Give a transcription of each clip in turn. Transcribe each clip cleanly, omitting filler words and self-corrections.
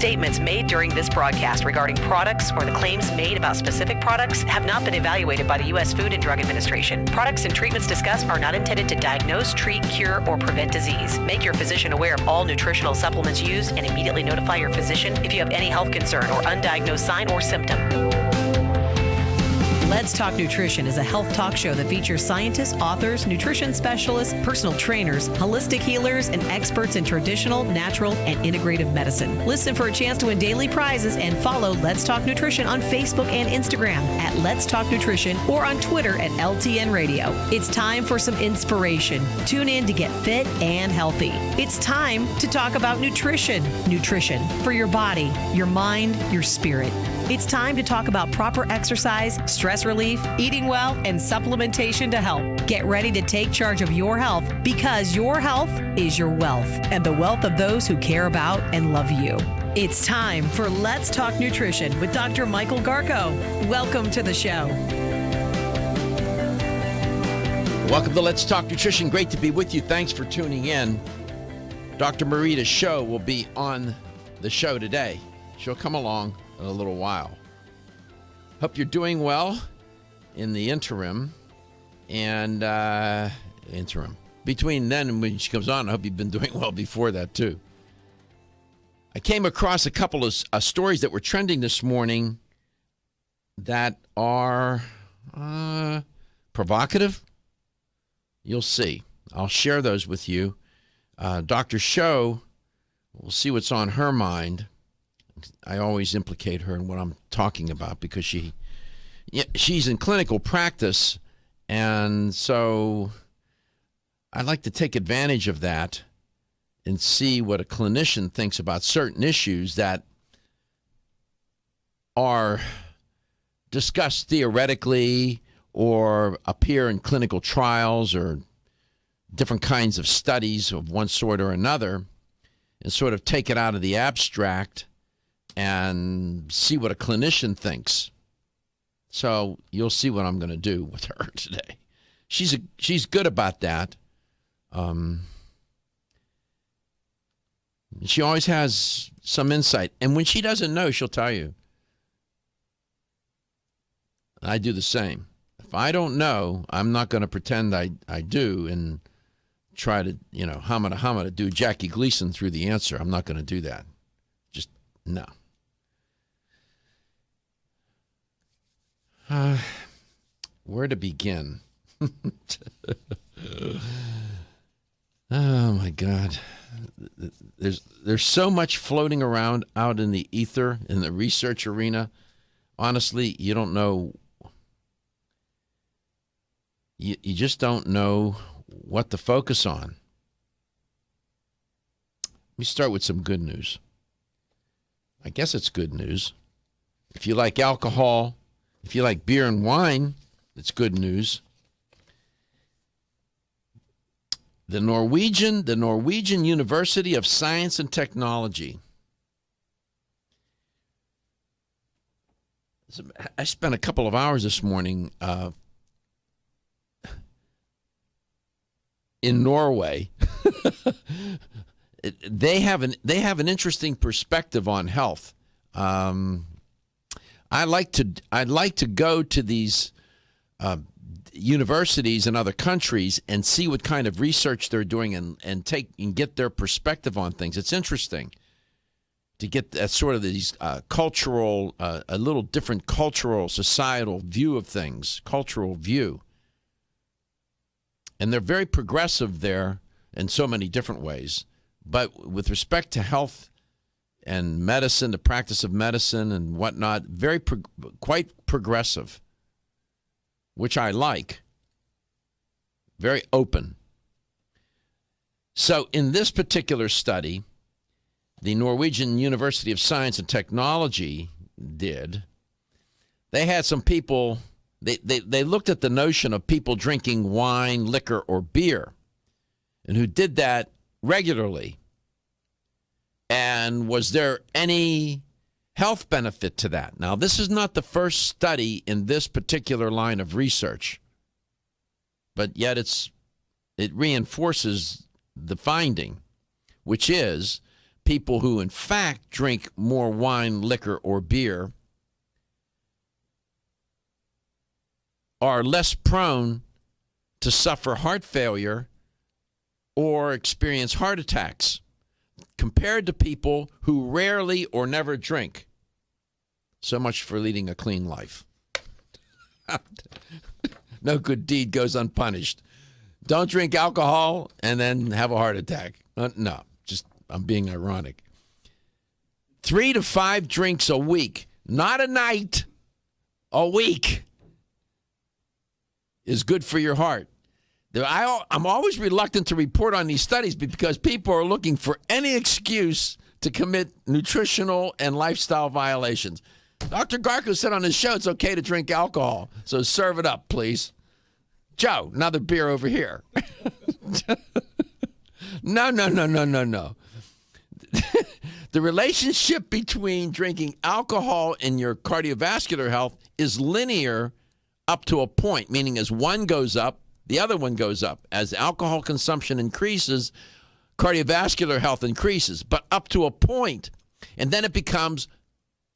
statements made during this broadcast regarding products or the claims made about specific products have not been evaluated by the U.S. Food and Drug Administration. Products and treatments discussed are not intended to diagnose, treat, cure, or prevent disease. Make your physician aware of all nutritional supplements used and immediately notify your physician if you have any health concern or undiagnosed sign or symptom. Let's Talk Nutrition is a health talk show that features scientists, authors, nutrition specialists, personal trainers, holistic healers, and experts in traditional, natural, and integrative medicine. Listen for a chance to win daily prizes and follow Let's Talk Nutrition on Facebook and Instagram at Let's Talk Nutrition or on Twitter at LTN Radio. It's time for some inspiration. Tune in to get fit and healthy. It's time to talk about nutrition. Nutrition for your body, your mind, your spirit. It's time to talk about proper exercise, stress relief, eating well, and supplementation to help. Get ready to take charge of your health because your health is your wealth and the wealth of those who care about and love you. It's time for Let's Talk Nutrition with Dr. Michael Garko. Welcome to the show. Welcome to Let's Talk Nutrition. Great to be with you. Thanks for tuning in. Dr. Marita Schauch will be on the show today. She'll come along in a little while. Hope you're doing well in the interim. And between then and when she comes on, I hope you've been doing well before that too. I came across a couple of stories that were trending this morning that are provocative. You'll see. I'll share those with you. Dr. Schauch, we'll see what's on her mind. I always implicate her in what I'm talking about because she's in clinical practice, and so I'd like to take advantage of that and see what a clinician thinks about certain issues that are discussed theoretically or appear in clinical trials or different kinds of studies of one sort or another, and sort of take it out of the abstract and see what a clinician thinks. So you'll see what I'm going to do with her today. She's good about that. She always has some insight. And when she doesn't know, she'll tell you. I do the same. If I don't know, I'm not going to pretend I do and try to, I'm going to do Jackie Gleason through the answer. I'm not going to do that. Just, no. Where to begin? Oh my God. There's so much floating around out in the ether, in the research arena. Honestly, you don't know. You just don't know what to focus on. Let me start with some good news. I guess it's good news. If you like alcohol, if you like beer and wine, it's good news. The Norwegian University of Science and Technology. I spent a couple of hours this morning in Norway. They have an interesting perspective on health. I'd like to go to these universities in other countries and see what kind of research they're doing and get their perspective on things. It's interesting to get that sort of these cultural, a little different cultural, societal view of things, cultural view. And they're very progressive there in so many different ways. But with respect to health and medicine, the practice of medicine and whatnot, quite progressive, which I like. Very open. So in this particular study, the Norwegian University of Science and Technology they had some people, they looked at the notion of people drinking wine, liquor, or beer, and who did that regularly. And was there any health benefit to that? Now, this is not the first study in this particular line of research, but yet it reinforces the finding, which is people who, in fact, drink more wine, liquor, or beer are less prone to suffer heart failure or experience heart attacks compared to people who rarely or never drink. So much for leading a clean life. No good deed goes unpunished. Don't drink alcohol and then have a heart attack. No, just I'm being ironic. 3 to 5 drinks a week, not a night, a week, is good for your heart. I'm always reluctant to report on these studies because people are looking for any excuse to commit nutritional and lifestyle violations. Dr. Garko said on his show it's okay to drink alcohol, so serve it up, please. Joe, another beer over here. No. The relationship between drinking alcohol and your cardiovascular health is linear up to a point, meaning as one goes up, the other one goes up. As alcohol consumption increases, cardiovascular health increases, but up to a point, and then it becomes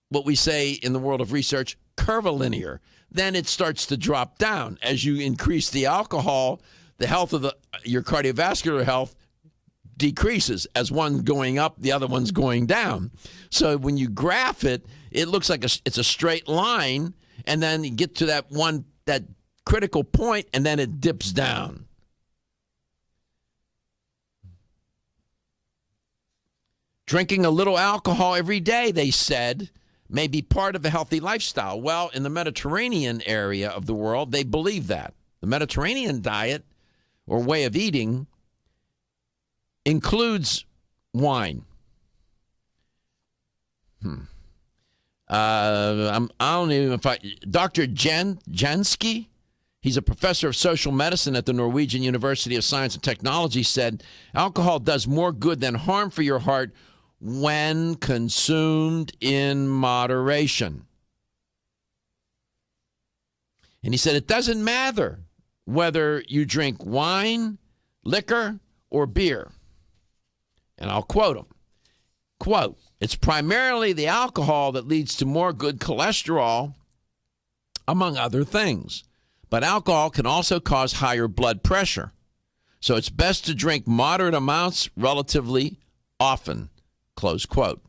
what we say in the world of research, curvilinear. Then it starts to drop down. As you increase the alcohol, the health of your cardiovascular health decreases. As one going up, the other one's going down. So when you graph it, it looks like it's a straight line, and then you get to that critical point, and then it dips down. Drinking a little alcohol every day, they said, may be part of a healthy lifestyle. Well, in the Mediterranean area of the world, they believe that. The Mediterranean diet, or way of eating, includes wine. I don't even Dr. Jansky, he's a professor of social medicine at the Norwegian University of Science and Technology, said alcohol does more good than harm for your heart when consumed in moderation. And he said it doesn't matter whether you drink wine, liquor, or beer. And I'll quote him. Quote, it's primarily the alcohol that leads to more good cholesterol, among other things. But alcohol can also cause higher blood pressure. So it's best to drink moderate amounts relatively often. Close quote.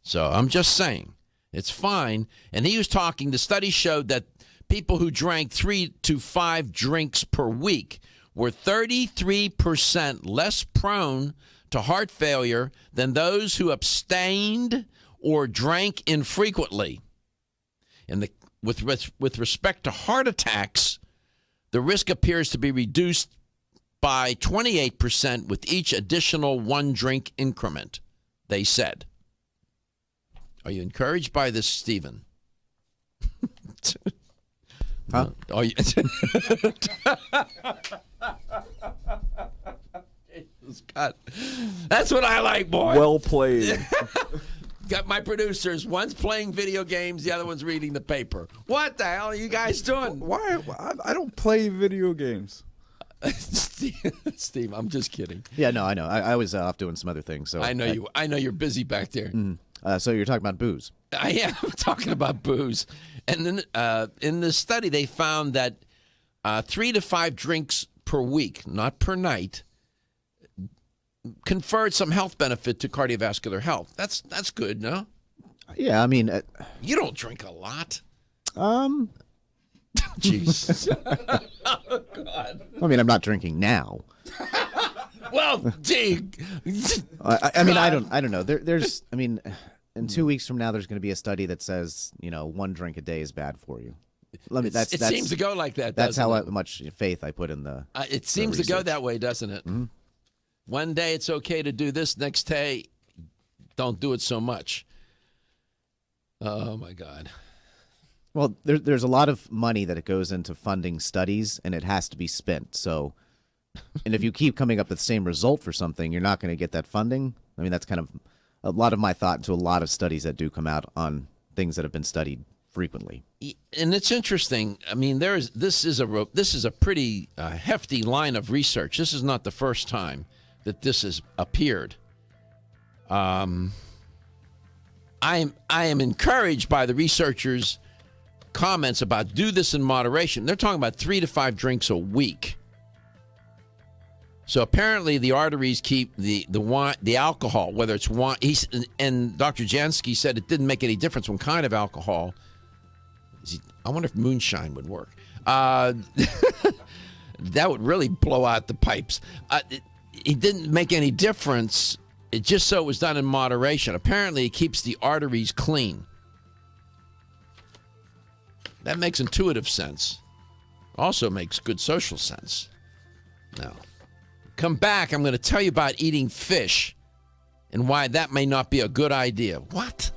So I'm just saying, it's fine. And he was talking, the study showed that people who drank 3 to 5 drinks per week were 33% less prone to heart failure than those who abstained or drank infrequently. And with respect to heart attacks, the risk appears to be reduced by 28% with each additional 1 drink increment, they said. Are you encouraged by this, Stephen? Huh? Are you? God. That's what I like, boy. Well played. Got my producers. One's playing video games, the other one's reading the paper. What the hell are you guys doing? Why? I don't play video games. Steve, I'm just kidding. Yeah, no, I know. I was off doing some other things. So I know I know you're busy back there. So you're talking about booze. I am talking about booze. And then in this study, they found that 3 to 5 drinks per week, not per night, conferred some health benefit to cardiovascular health. That's good, no? Yeah, I mean, you don't drink a lot. Jeez. Oh, God. I mean, I'm not drinking now. Well, gee. I mean, I don't know. There's, I mean, in 2 weeks from now, there's going to be a study that says, 1 drink a day is bad for you. It seems to go like that. That's how it? much faith I put in the. It seems to go that way, doesn't it? Mm-hmm. One day it's okay to do this. Next day, don't do it so much. Oh my God. Well, there's a lot of money that it goes into funding studies, and it has to be spent. So, and if you keep coming up with the same result for something, you're not going to get that funding. I mean, that's kind of a lot of my thought into a lot of studies that do come out on things that have been studied frequently. And it's interesting. I mean, this is a pretty hefty line of research. This is not the first time that this has appeared. I am encouraged by the researchers' comments about do this in moderation. They're talking about 3 to 5 drinks a week. So apparently the arteries keep the wine, the alcohol, whether it's wine. And Dr. Jansky said it didn't make any difference what kind of alcohol. I wonder if moonshine would work. That would really blow out the pipes. It didn't make any difference. It just so it was done in moderation. Apparently, it keeps the arteries clean. That makes intuitive sense. Also makes good social sense. Now, come back. I'm going to tell you about eating fish and why that may not be a good idea. What?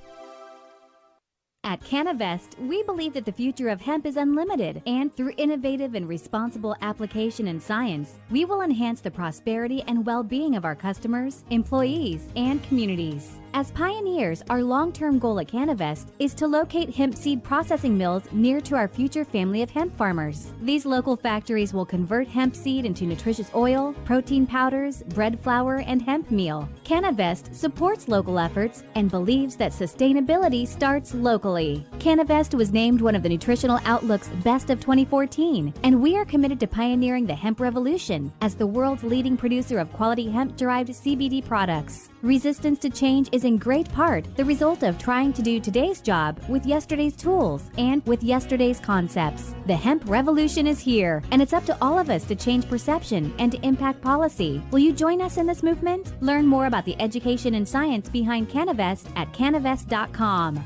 At Canavest, we believe that the future of hemp is unlimited, and through innovative and responsible application and science, we will enhance the prosperity and well-being of our customers, employees, and communities. As pioneers, our long-term goal at Canavest is to locate hemp seed processing mills near to our future family of hemp farmers. These local factories will convert hemp seed into nutritious oil, protein powders, bread flour, and hemp meal. Canavest supports local efforts and believes that sustainability starts locally. Canavest was named one of the Nutritional Outlook's Best of 2014, and we are committed to pioneering the hemp revolution as the world's leading producer of quality hemp-derived CBD products. Resistance to change is in great part the result of trying to do today's job with yesterday's tools and with yesterday's concepts. The hemp revolution is here, and it's up to all of us to change perception and to impact policy. Will you join us in this movement? Learn more about the education and science behind Canavest at canavest.com.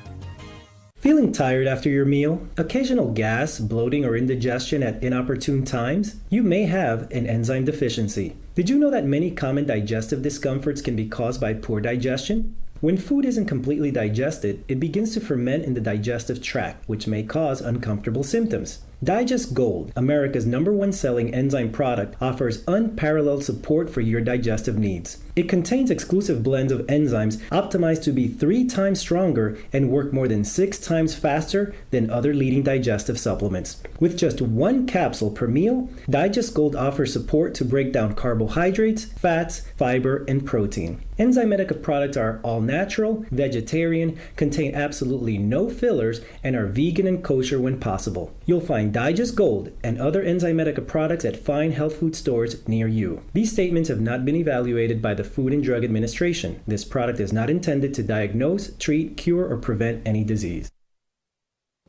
Feeling tired after your meal? Occasional gas, bloating, or indigestion at inopportune times? You may have an enzyme deficiency. Did you know that many common digestive discomforts can be caused by poor digestion? When food isn't completely digested, it begins to ferment in the digestive tract, which may cause uncomfortable symptoms. Digest Gold, America's #1 selling enzyme product, offers unparalleled support for your digestive needs. It contains exclusive blends of enzymes optimized to be 3 times stronger and work more than 6 times faster than other leading digestive supplements. With just 1 capsule per meal, Digest Gold offers support to break down carbohydrates, fats, fiber, and protein. Enzymedica products are all natural, vegetarian, contain absolutely no fillers, and are vegan and kosher when possible. You'll find Digest Gold and other Enzymedica products at fine health food stores near you. These statements have not been evaluated by the Food and Drug Administration. This product is not intended to diagnose, treat, cure, or prevent any disease.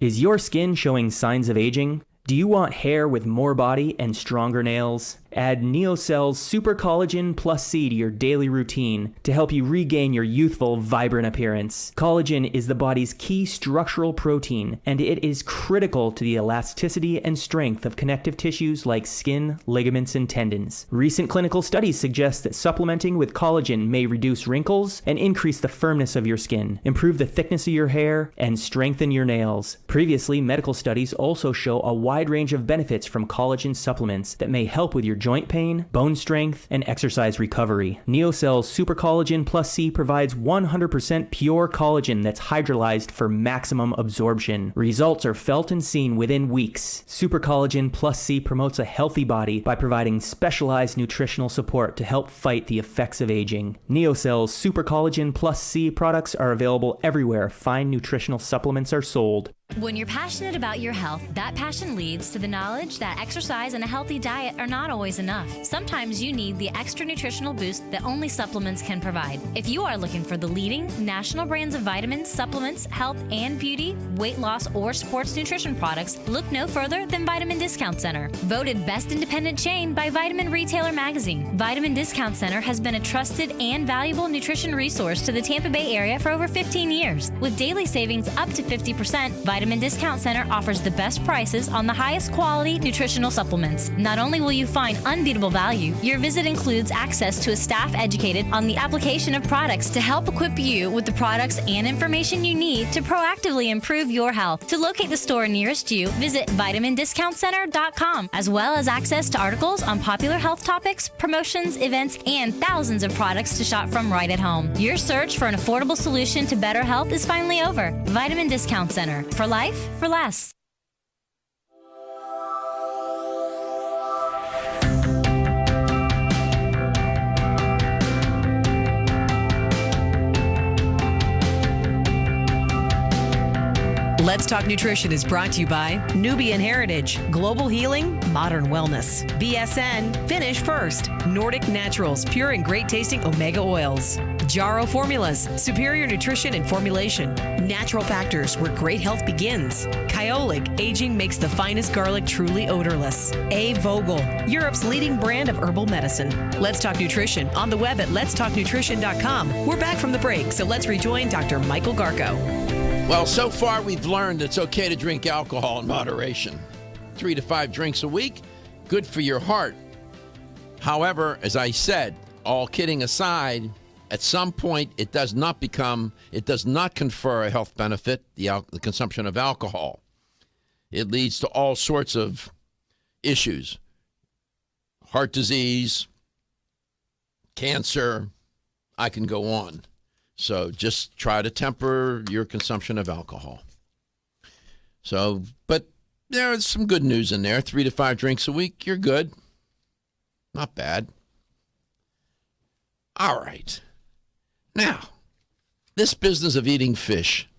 Is your skin showing signs of aging? Do you want hair with more body and stronger nails? Add NeoCell's Super Collagen Plus C to your daily routine to help you regain your youthful, vibrant appearance. Collagen is the body's key structural protein, and it is critical to the elasticity and strength of connective tissues like skin, ligaments, and tendons. Recent clinical studies suggest that supplementing with collagen may reduce wrinkles and increase the firmness of your skin, improve the thickness of your hair, and strengthen your nails. Previously, medical studies also show a wide range of benefits from collagen supplements that may help with your joint pain, bone strength, and exercise recovery. NeoCell's Super Collagen Plus C provides 100% pure collagen that's hydrolyzed for maximum absorption. Results are felt and seen within weeks. Super Collagen Plus C promotes a healthy body by providing specialized nutritional support to help fight the effects of aging. NeoCell's Super Collagen Plus C products are available everywhere fine nutritional supplements are sold. When you're passionate about your health, that passion leads to the knowledge that exercise and a healthy diet are not always enough. Sometimes you need the extra nutritional boost that only supplements can provide. If you are looking for the leading national brands of vitamins, supplements, health and beauty, weight loss, or sports nutrition products, look no further than Vitamin Discount Center. Voted best independent chain by Vitamin Retailer Magazine, Vitamin Discount Center has been a trusted and valuable nutrition resource to the Tampa Bay area for over 15 years. With daily savings up to 50%, Vitamin Discount Center offers the best prices on the highest quality nutritional supplements. Not only will you find unbeatable value, your visit includes access to a staff educated on the application of products to help equip you with the products and information you need to proactively improve your health. To locate the store nearest you, visit vitamindiscountcenter.com, as well as access to articles on popular health topics, promotions, events, and thousands of products to shop from right at home. Your search for an affordable solution to better health is finally over. Vitamin Discount Center. For life for less. Let's Talk Nutrition is brought to you by Nubian Heritage, Global Healing, Modern Wellness, BSN, Finish First, Nordic Naturals, pure and great tasting omega oils, Jarrow Formulas, superior nutrition and formulation, Natural Factors, where great health begins, Kyolic, aging makes the finest garlic truly odorless, A. Vogel, Europe's leading brand of herbal medicine. Let's Talk Nutrition on the web at letstalknutrition.com. We're back from the break, so let's rejoin Dr. Michael Garko. Well, so far we've learned it's okay to drink alcohol in moderation. 3 to 5 drinks a week, good for your heart. However, as I said, all kidding aside, at some point it does not confer a health benefit, the consumption of alcohol. It leads to all sorts of issues. Heart disease, cancer, I can go on. So just try to temper your consumption of alcohol. So, but there's some good news in there. 3 to 5 drinks a week, you're good. Not bad. All right. Now, this business of eating fish.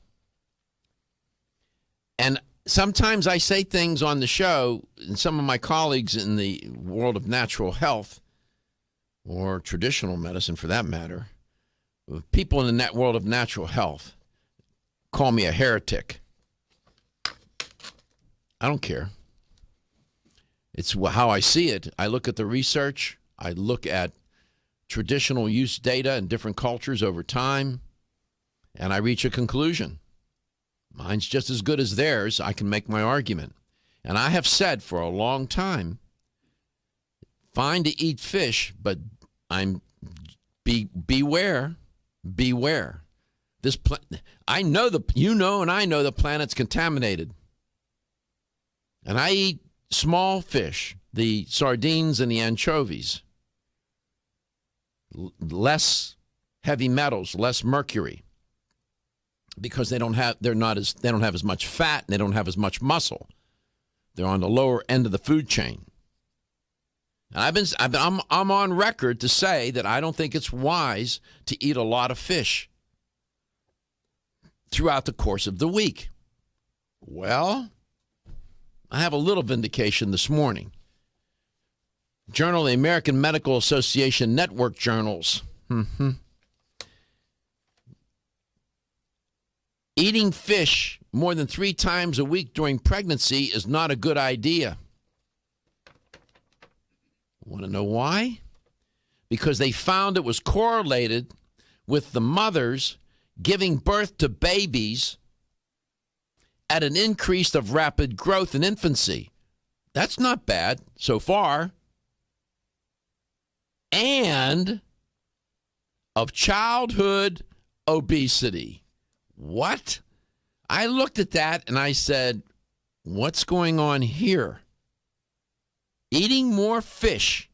And sometimes I say things on the show, and some of my colleagues in the world of natural health, or traditional medicine for that matter, people in the world of natural health call me a heretic. I don't care. It's how I see it. I look at the research. I look at traditional use data in different cultures over time, and I reach a conclusion. Mine's just as good as theirs. I can make my argument. And I have said for a long time, fine to eat fish, but beware. Beware. I know and I know the planet's contaminated. And I eat small fish, the sardines and the anchovies. Less heavy metals, less mercury. Because they don't have as much fat and they don't have as much muscle. They're on the lower end of the food chain. And I'm on record to say that I don't think it's wise to eat a lot of fish throughout the course of the week. Well, I have a little vindication this morning. Journal of the American Medical Association Network Journals. Eating fish more than 3 times a week during pregnancy is not a good idea. Want to know why? Because they found it was correlated with the mothers giving birth to babies at an increase of rapid growth in infancy. That's not bad so far. And of childhood obesity. What? I looked at that and I said, what's going on here? Eating more fish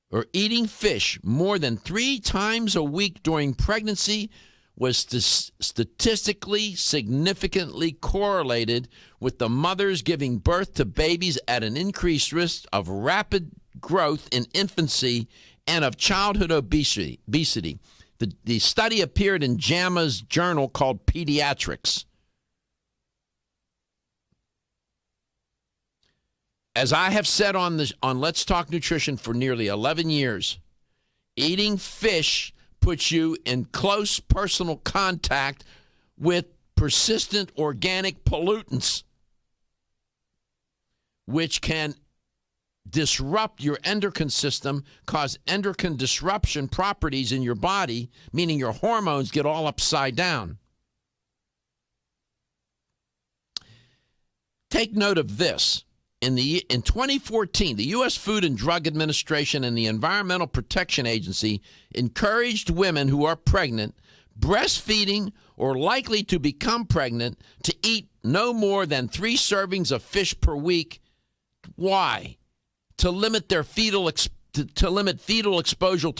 or eating fish more than 3 times a week during pregnancy was statistically significantly correlated with the mothers giving birth to babies at an increased risk of rapid growth in infancy and of childhood obesity. The study appeared in JAMA's journal called Pediatrics. As I have said on Let's Talk Nutrition for nearly 11 years, eating fish puts you in close personal contact with persistent organic pollutants, which can disrupt your endocrine system, cause endocrine disruption properties in your body, meaning your hormones get all upside down. Take note of this. In 2014, the U.S. Food and Drug Administration and the Environmental Protection Agency encouraged women who are pregnant, breastfeeding, or likely to become pregnant to eat no more than 3 servings of fish per week. Why? To limit their fetal exposure to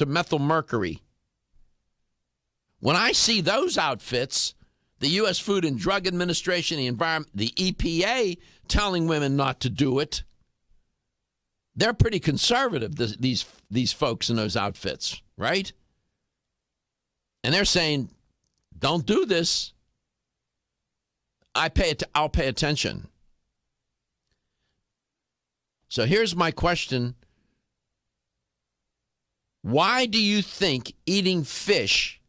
methylmercury. When I see those outfits, The U.S. Food and Drug Administration, the EPA telling women not to do it. They're pretty conservative, these folks in those outfits, right? And they're saying, don't do this. I'll pay attention. So here's my question. Why do you think eating fish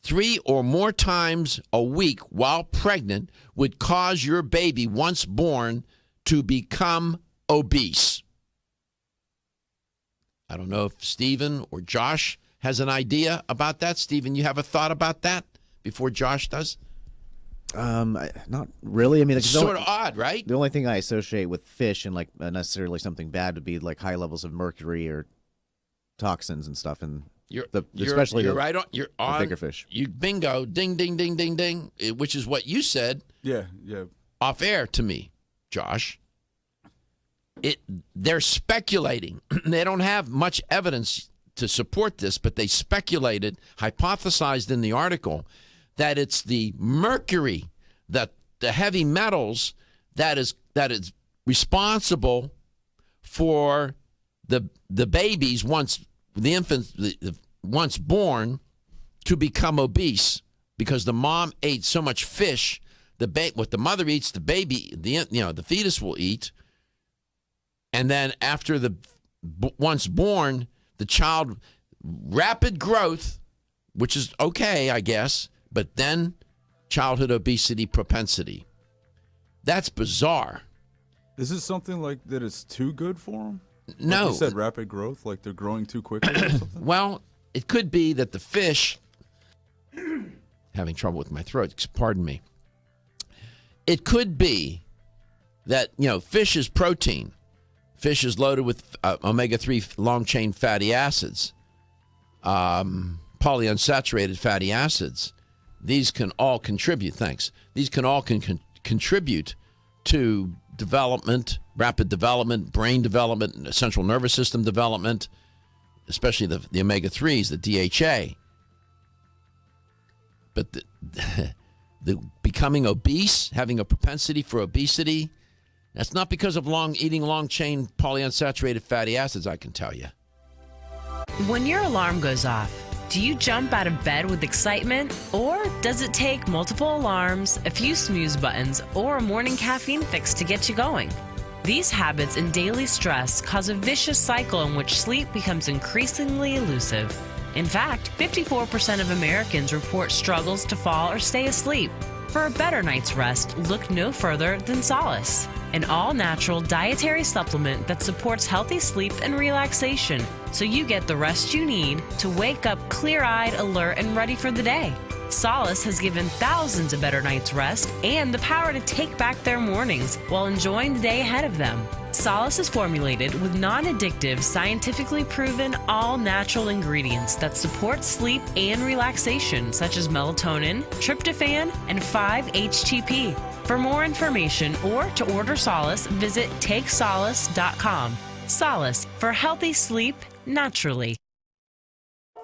3 or more times a week while pregnant would cause your baby, once born, to become obese? I don't know if Stephen or Josh has an idea about that. Stephen, you have a thought about that before Josh does? Not really. I mean, it's sort of odd, right? The only thing I associate with fish and like necessarily something bad would be like high levels of mercury or toxins and stuff, and especially you're right on. You're on bigger fish. You bingo, ding, ding, ding, ding, ding. Which is what you said. Yeah. Off air to me, Josh. They're speculating. They don't have much evidence to support this, but they speculated, hypothesized in the article that it's the mercury, that the heavy metals that is responsible for the babies once the infants once born to become obese, because the mom ate so much fish. What the mother eats, the baby, the fetus will eat, and then after once born, the child, rapid growth, which is okay, I guess, but then childhood obesity propensity. That's bizarre. Is it something like that is too good for them? No. Like you said rapid growth, like they're growing too quickly or something? Well, it could be that the fish, having trouble with my throat, pardon me. It could be that, fish is protein. Fish is loaded with omega-3 long-chain fatty acids, polyunsaturated fatty acids. These can all contribute, These can all contribute to development, rapid development, brain development, central nervous system development, especially the omega-3s, the DHA. But the becoming obese, having a propensity for obesity, that's not because of eating long-chain polyunsaturated fatty acids, I can tell you. When your alarm goes off, do you jump out of bed with excitement? Or does it take multiple alarms, a few snooze buttons, or a morning caffeine fix to get you going? These habits and daily stress cause a vicious cycle in which sleep becomes increasingly elusive. In fact, 54% of Americans report struggles to fall or stay asleep. For a better night's rest, look no further than Solace, an all-natural dietary supplement that supports healthy sleep and relaxation, so you get the rest you need to wake up clear-eyed, alert, and ready for the day. Solace has given thousands a better night's rest and the power to take back their mornings while enjoying the day ahead of them. Solace is formulated with non-addictive, scientifically proven, all-natural ingredients that support sleep and relaxation, such as melatonin, tryptophan, and 5-HTP. For more information or to order Solace, visit takesolace.com. Solace, for healthy sleep naturally.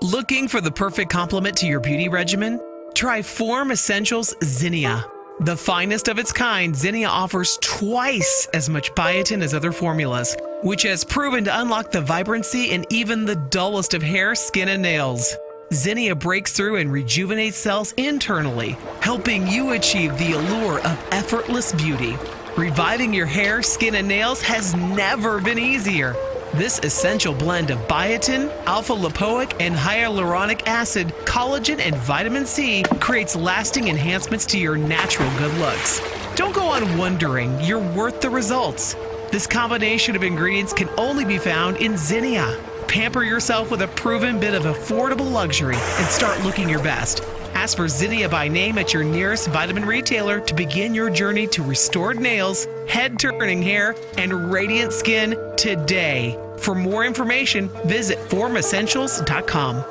Looking for the perfect complement to your beauty regimen? Try Form Essentials Zinnia. The finest of its kind, Zinnia offers twice as much biotin as other formulas, which has proven to unlock the vibrancy in even the dullest of hair, skin, and nails. Zinnia breaks through and rejuvenates cells internally, helping you achieve the allure of effortless beauty. Reviving your hair, skin, and nails has never been easier. This essential blend of biotin, alpha-lipoic, and hyaluronic acid, collagen, and vitamin C creates lasting enhancements to your natural good looks. Don't go on wondering, you're worth the results. This combination of ingredients can only be found in Zinnia. Pamper yourself with a proven bit of affordable luxury and start looking your best. Ask for Zinnia by name at your nearest vitamin retailer to begin your journey to restored nails, head-turning hair, and radiant skin today. For more information, visit formessentials.com.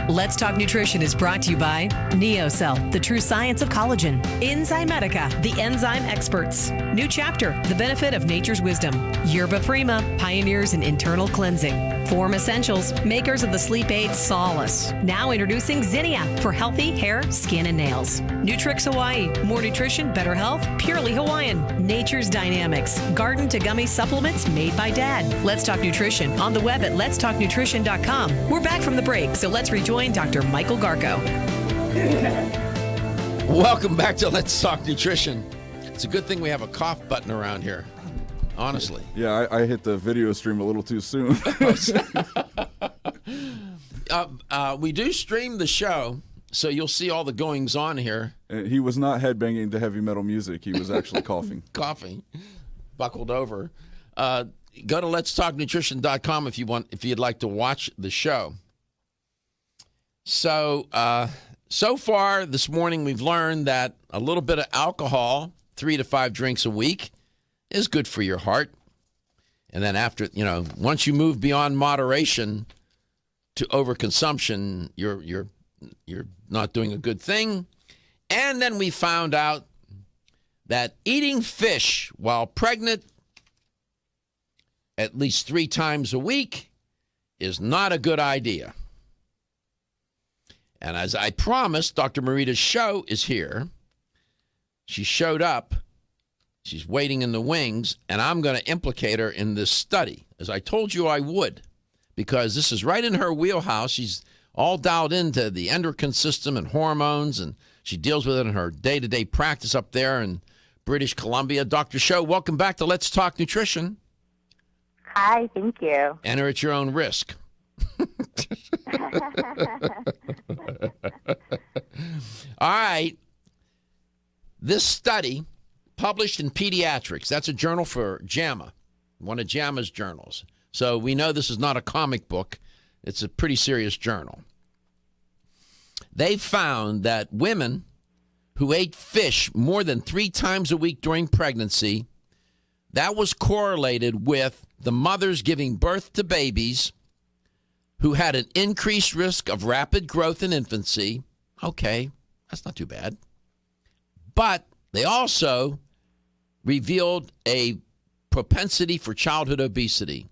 Let's Talk Nutrition is brought to you by NeoCell, the true science of collagen. Enzymedica, the enzyme experts. New Chapter, the benefit of nature's wisdom. Yerba Prima, pioneers in internal cleansing. Form Essentials, makers of the sleep aid Solace. Now introducing Zinnia for healthy hair, skin, and nails. Nutrix Hawaii, more nutrition, better health, purely Hawaiian. Nature's Dynamics, garden to gummy supplements made by Dad. Let's Talk Nutrition on the web at letstalknutrition.com. We're back from the break, so let's rejoin Dr. Michael Garko. Welcome back to Let's Talk Nutrition. It's a good thing we have a cough button around here, honestly. Yeah, I hit the video stream a little too soon. We do stream the show, so you'll see all the goings on here. He was not headbanging to heavy metal music. He was actually coughing. Coughing, buckled over. Go to letstalknutrition.com if you'd like to watch the show. So far this morning we've learned that a little bit of alcohol, 3 to 5 drinks a week, is good for your heart. And then after, once you move beyond moderation to overconsumption, you're not doing a good thing. And then we found out that eating fish while pregnant at least 3 times a week is not a good idea. And as I promised, Dr. Marita's show is here. She showed up. She's waiting in the wings, and I'm going to implicate her in this study, as I told you I would, because this is right in her wheelhouse. She's all dialed into the endocrine system and hormones, and she deals with it in her day-to-day practice up there in British Columbia. Dr. Show, welcome back to Let's Talk Nutrition. Hi, thank you. Enter at your own risk. All right. This study, published in Pediatrics, that's a journal for JAMA, one of JAMA's journals. So we know this is not a comic book. It's a pretty serious journal. They found that women who ate fish more than 3 times a week during pregnancy, that was correlated with the mothers giving birth to babies who had an increased risk of rapid growth in infancy. Okay, that's not too bad. But they also revealed a propensity for childhood obesity.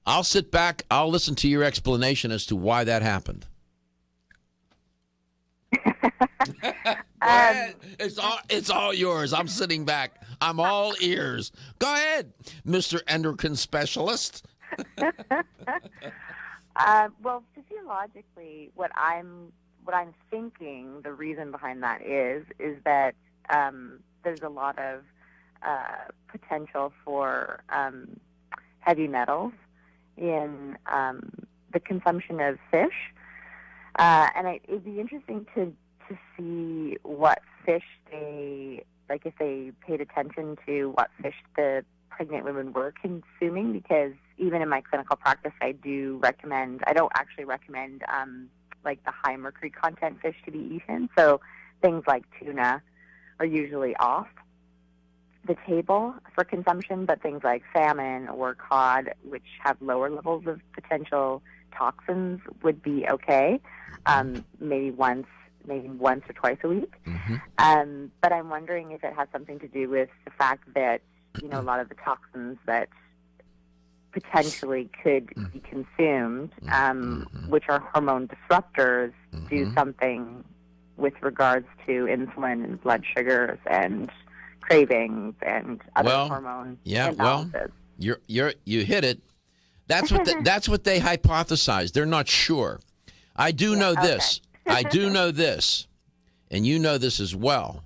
I'll sit back. I'll listen to your explanation as to why that happened. Go ahead. It's all yours. I'm sitting back. I'm all ears. Go ahead, Mr. Endocrine Specialist. Well, physiologically, what I'm thinking the reason behind that is that there's a lot of potential for heavy metals in the consumption of fish, and it'd be interesting to see what fish if they paid attention to what fish the pregnant women were consuming, because even in my clinical practice, I don't actually recommend the high mercury content fish to be eaten. So things like tuna are usually off the table for consumption, but things like salmon or cod, which have lower levels of potential toxins, would be okay. Maybe once or twice a week. Mm-hmm. But I'm wondering if it has something to do with the fact that a lot of the toxins that potentially could be consumed, which are hormone disruptors, do something with regards to insulin and blood sugars and cravings and other hormone imbalances. You hit it. That's what they hypothesized. They're not sure. I do know this. I do know this, and you know this as well,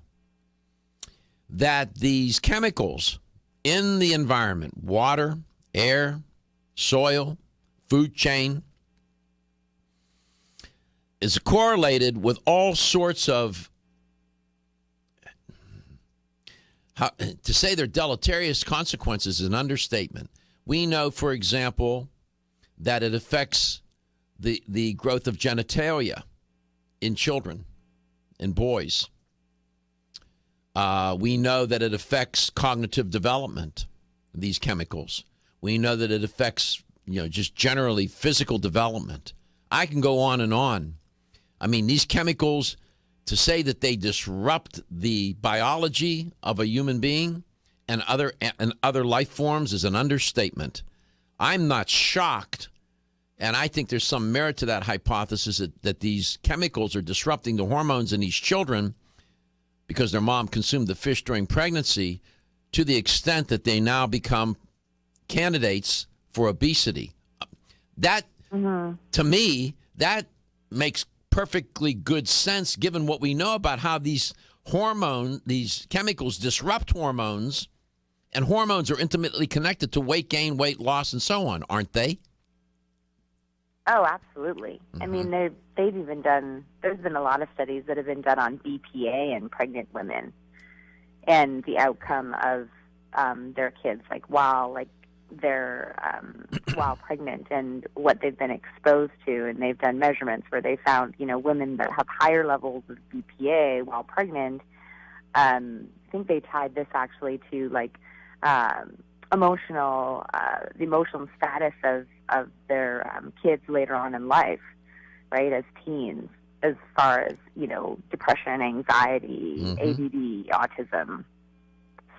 that these chemicals in the environment, water, air, soil, food chain, is correlated with all sorts of, to say they're deleterious consequences is an understatement. We know, for example, that it affects the growth of genitalia in children and boys. We know that it affects cognitive development, these chemicals. We know that it affects, just generally physical development. I can go on and on. I mean, these chemicals, to say that they disrupt the biology of a human being and other life forms is an understatement. I'm not shocked, and I think there's some merit to that hypothesis that these chemicals are disrupting the hormones in these children because their mom consumed the fish during pregnancy to the extent that they now become candidates for obesity. That, to me, that makes perfectly good sense given what we know about how these chemicals disrupt hormones, and hormones are intimately connected to weight gain, weight loss, and so on, aren't they? Oh, absolutely. I mean, they've even done, there's been a lot of studies that have been done on BPA in pregnant women and the outcome of their kids, while pregnant, and what they've been exposed to. And they've done measurements where they found, women that have higher levels of BPA while pregnant, I think they tied this actually to the emotional status of their kids later on in life, right, as teens, as far as, depression, anxiety, ADD, autism.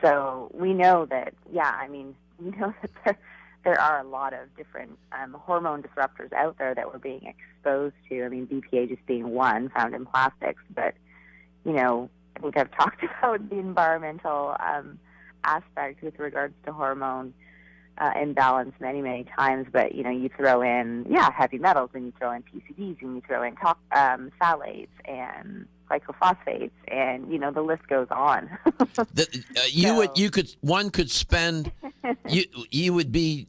So we know that, we know that there are a lot of different hormone disruptors out there that we're being exposed to. I mean, BPA just being one found in plastics. But, I think I've talked about the environmental aspect with regards to hormone imbalance many, many times. But, you throw in, heavy metals, and you throw in PCBs, and you throw in phthalates and glycophosphates, and the list goes on. One could spend. You would be.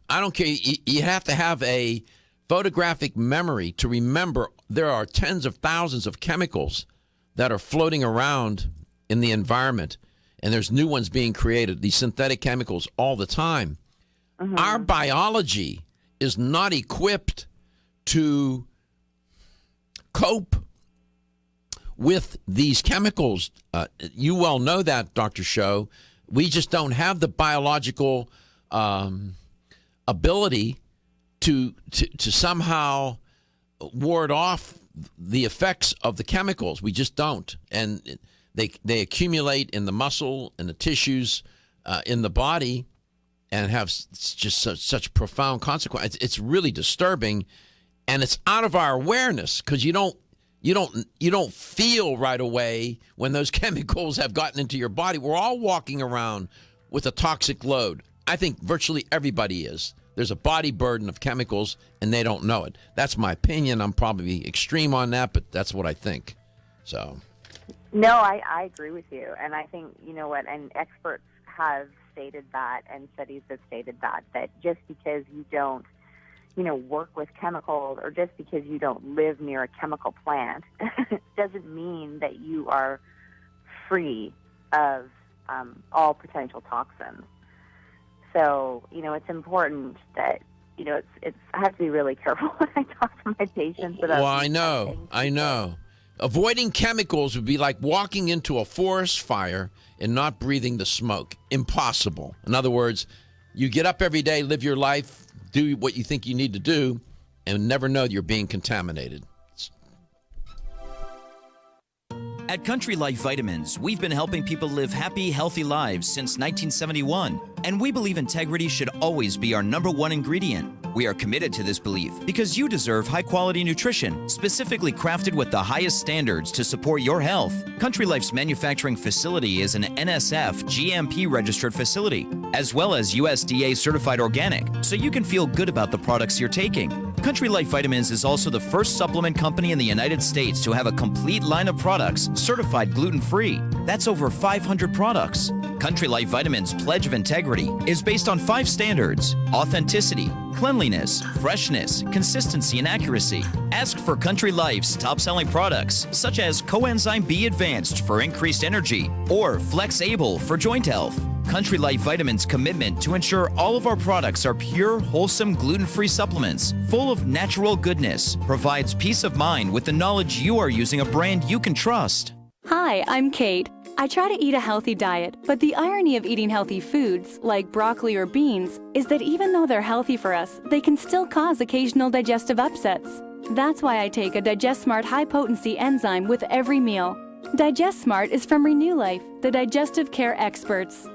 I don't care. You have to have a photographic memory to remember there are tens of thousands of chemicals that are floating around in the environment, and there's new ones being created. These synthetic chemicals all the time. Our biology is not equipped to cope with these chemicals. You well know that, Dr. Schauch. We just don't have the biological ability to somehow ward off the effects of the chemicals. We just don't. And they accumulate in the muscle and the tissues in the body and have just such profound consequences. It's really disturbing, and it's out of our awareness because you don't feel right away when those chemicals have gotten into your body. We're all walking around with a toxic load. I think virtually everybody is. There's a body burden of chemicals, and they don't know it. That's my opinion. I'm probably extreme on that, but that's what I think. So, no, I agree with you, and I think and experts have stated that, and studies have stated that just because you don't work with chemicals, or just because you don't live near a chemical plant doesn't mean that you are free of all potential toxins. So, it's important that, I have to be really careful when I talk to my patients about. Well, I know. Avoiding chemicals would be like walking into a forest fire and not breathing the smoke. Impossible. In other words, you get up every day, live your life, do what you think you need to do, and never know you're being contaminated. At Country Life Vitamins, we've been helping people live happy, healthy lives since 1971, and we believe integrity should always be our number one ingredient. We are committed to this belief because you deserve high-quality nutrition, specifically crafted with the highest standards to support your health. Country Life's manufacturing facility is an NSF GMP-registered facility, as well as USDA-certified organic, so you can feel good about the products you're taking. Country Life Vitamins is also the first supplement company in the United States to have a complete line of products certified gluten-free. That's over 500 products. Country Life Vitamins' pledge of integrity is based on 5 standards: authenticity, cleanliness, freshness, consistency, and accuracy. Ask for Country Life's top-selling products, such as Coenzyme B Advanced for increased energy or Flex Able for joint health. Country Life Vitamins' commitment to ensure all of our products are pure, wholesome, gluten-free supplements full of natural goodness provides peace of mind with the knowledge you are using a brand you can trust. Hi, I'm Kate. I try to eat a healthy diet, but the irony of eating healthy foods, like broccoli or beans, is that even though they're healthy for us, they can still cause occasional digestive upsets. That's why I take a Digest Smart high-potency enzyme with every meal. Digest Smart is from Renew Life, the digestive care experts.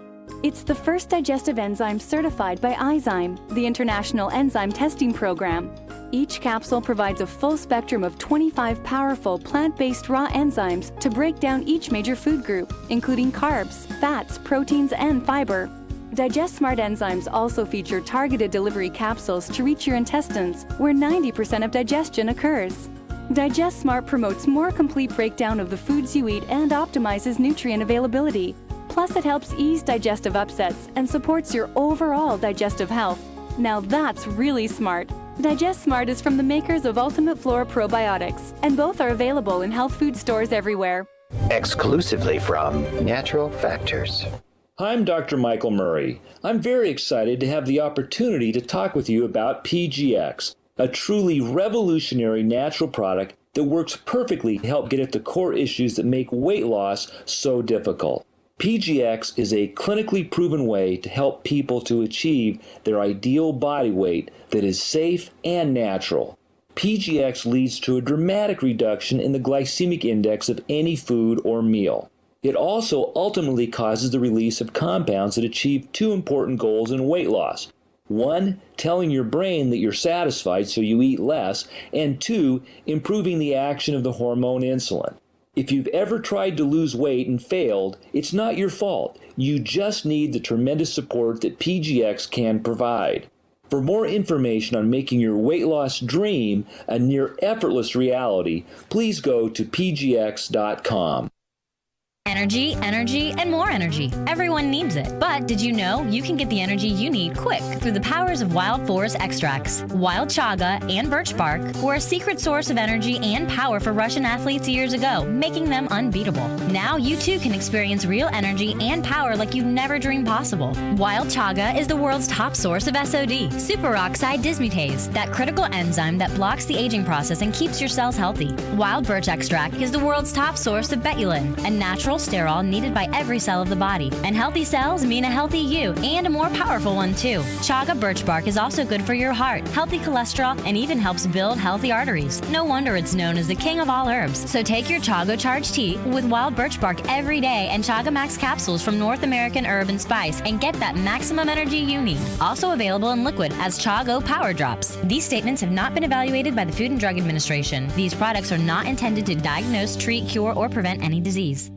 It's the first digestive enzyme certified by Izyme, the International Enzyme Testing Program. Each capsule provides a full spectrum of 25 powerful plant-based raw enzymes to break down each major food group, including carbs, fats, proteins, and fiber. Digest Smart enzymes also feature targeted delivery capsules to reach your intestines, where 90% of digestion occurs. Digest Smart promotes more complete breakdown of the foods you eat and optimizes nutrient availability. Plus, it helps ease digestive upsets and supports your overall digestive health. Now that's really smart. Digest Smart is from the makers of Ultimate Flora Probiotics, and both are available in health food stores everywhere. Exclusively from Natural Factors. I'm Dr. Michael Murray. I'm very excited to have the opportunity to talk with you about PGX, a truly revolutionary natural product that works perfectly to help get at the core issues that make weight loss so difficult. PGX is a clinically proven way to help people to achieve their ideal body weight that is safe and natural. PGX leads to a dramatic reduction in the glycemic index of any food or meal. It also ultimately causes the release of compounds that achieve two important goals in weight loss. One, telling your brain that you're satisfied so you eat less, and two, improving the action of the hormone insulin. If you've ever tried to lose weight and failed, it's not your fault. You just need the tremendous support that PGX can provide. For more information on making your weight loss dream a near effortless reality, please go to pgx.com. Energy, energy, and more energy. Everyone needs it. But did you know you can get the energy you need quick through the powers of wild forest extracts? Wild chaga and birch bark were a secret source of energy and power for Russian athletes years ago, making them unbeatable. Now you too can experience real energy and power like you've never dreamed possible. Wild chaga is the world's top source of SOD, superoxide dismutase, that critical enzyme that blocks the aging process and keeps your cells healthy. Wild birch extract is the world's top source of betulin, a natural sterol needed by every cell of the body. And healthy cells mean a healthy you, and a more powerful one too. Chaga birch bark is also good for your heart, healthy cholesterol, and even helps build healthy arteries. No wonder it's known as the king of all herbs. So take your Chaga Charge tea with wild birch bark every day and Chaga Max capsules from North American Herb and Spice and get that maximum energy you need. Also available in liquid as Chago Power Drops. These statements have not been evaluated by the Food and Drug Administration. These products are not intended to diagnose, treat, cure, or prevent any disease.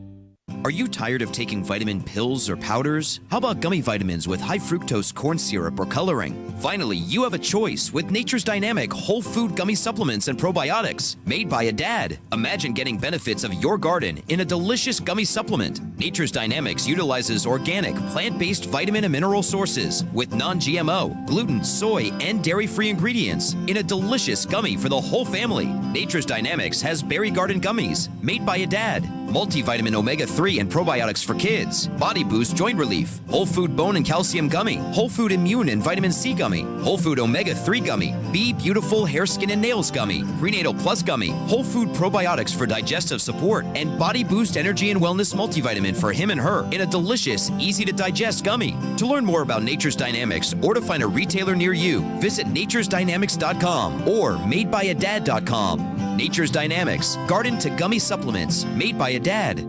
Are you tired of taking vitamin pills or powders? How about gummy vitamins with high fructose corn syrup or coloring? Finally, you have a choice with Nature's Dynamic whole food gummy supplements and probiotics made by a dad. Imagine getting benefits of your garden in a delicious gummy supplement. Nature's Dynamics utilizes organic, plant-based vitamin and mineral sources with non-GMO, gluten, soy, and dairy-free ingredients in a delicious gummy for the whole family. Nature's Dynamics has berry garden gummies made by a dad, multivitamin omega-3 and probiotics for kids, body boost joint relief, whole food bone and calcium gummy, whole food immune and vitamin C gummy, whole food omega-3 gummy, Be Beautiful hair, skin, and nails gummy, prenatal plus gummy, whole food probiotics for digestive support, and body boost energy and wellness multivitamin for him and her in a delicious, easy to digest gummy. To learn more about Nature's Dynamics or to find a retailer near you, visit naturesdynamics.com or madebyadad.com. Nature's Dynamics, garden to gummy supplements made by a dad.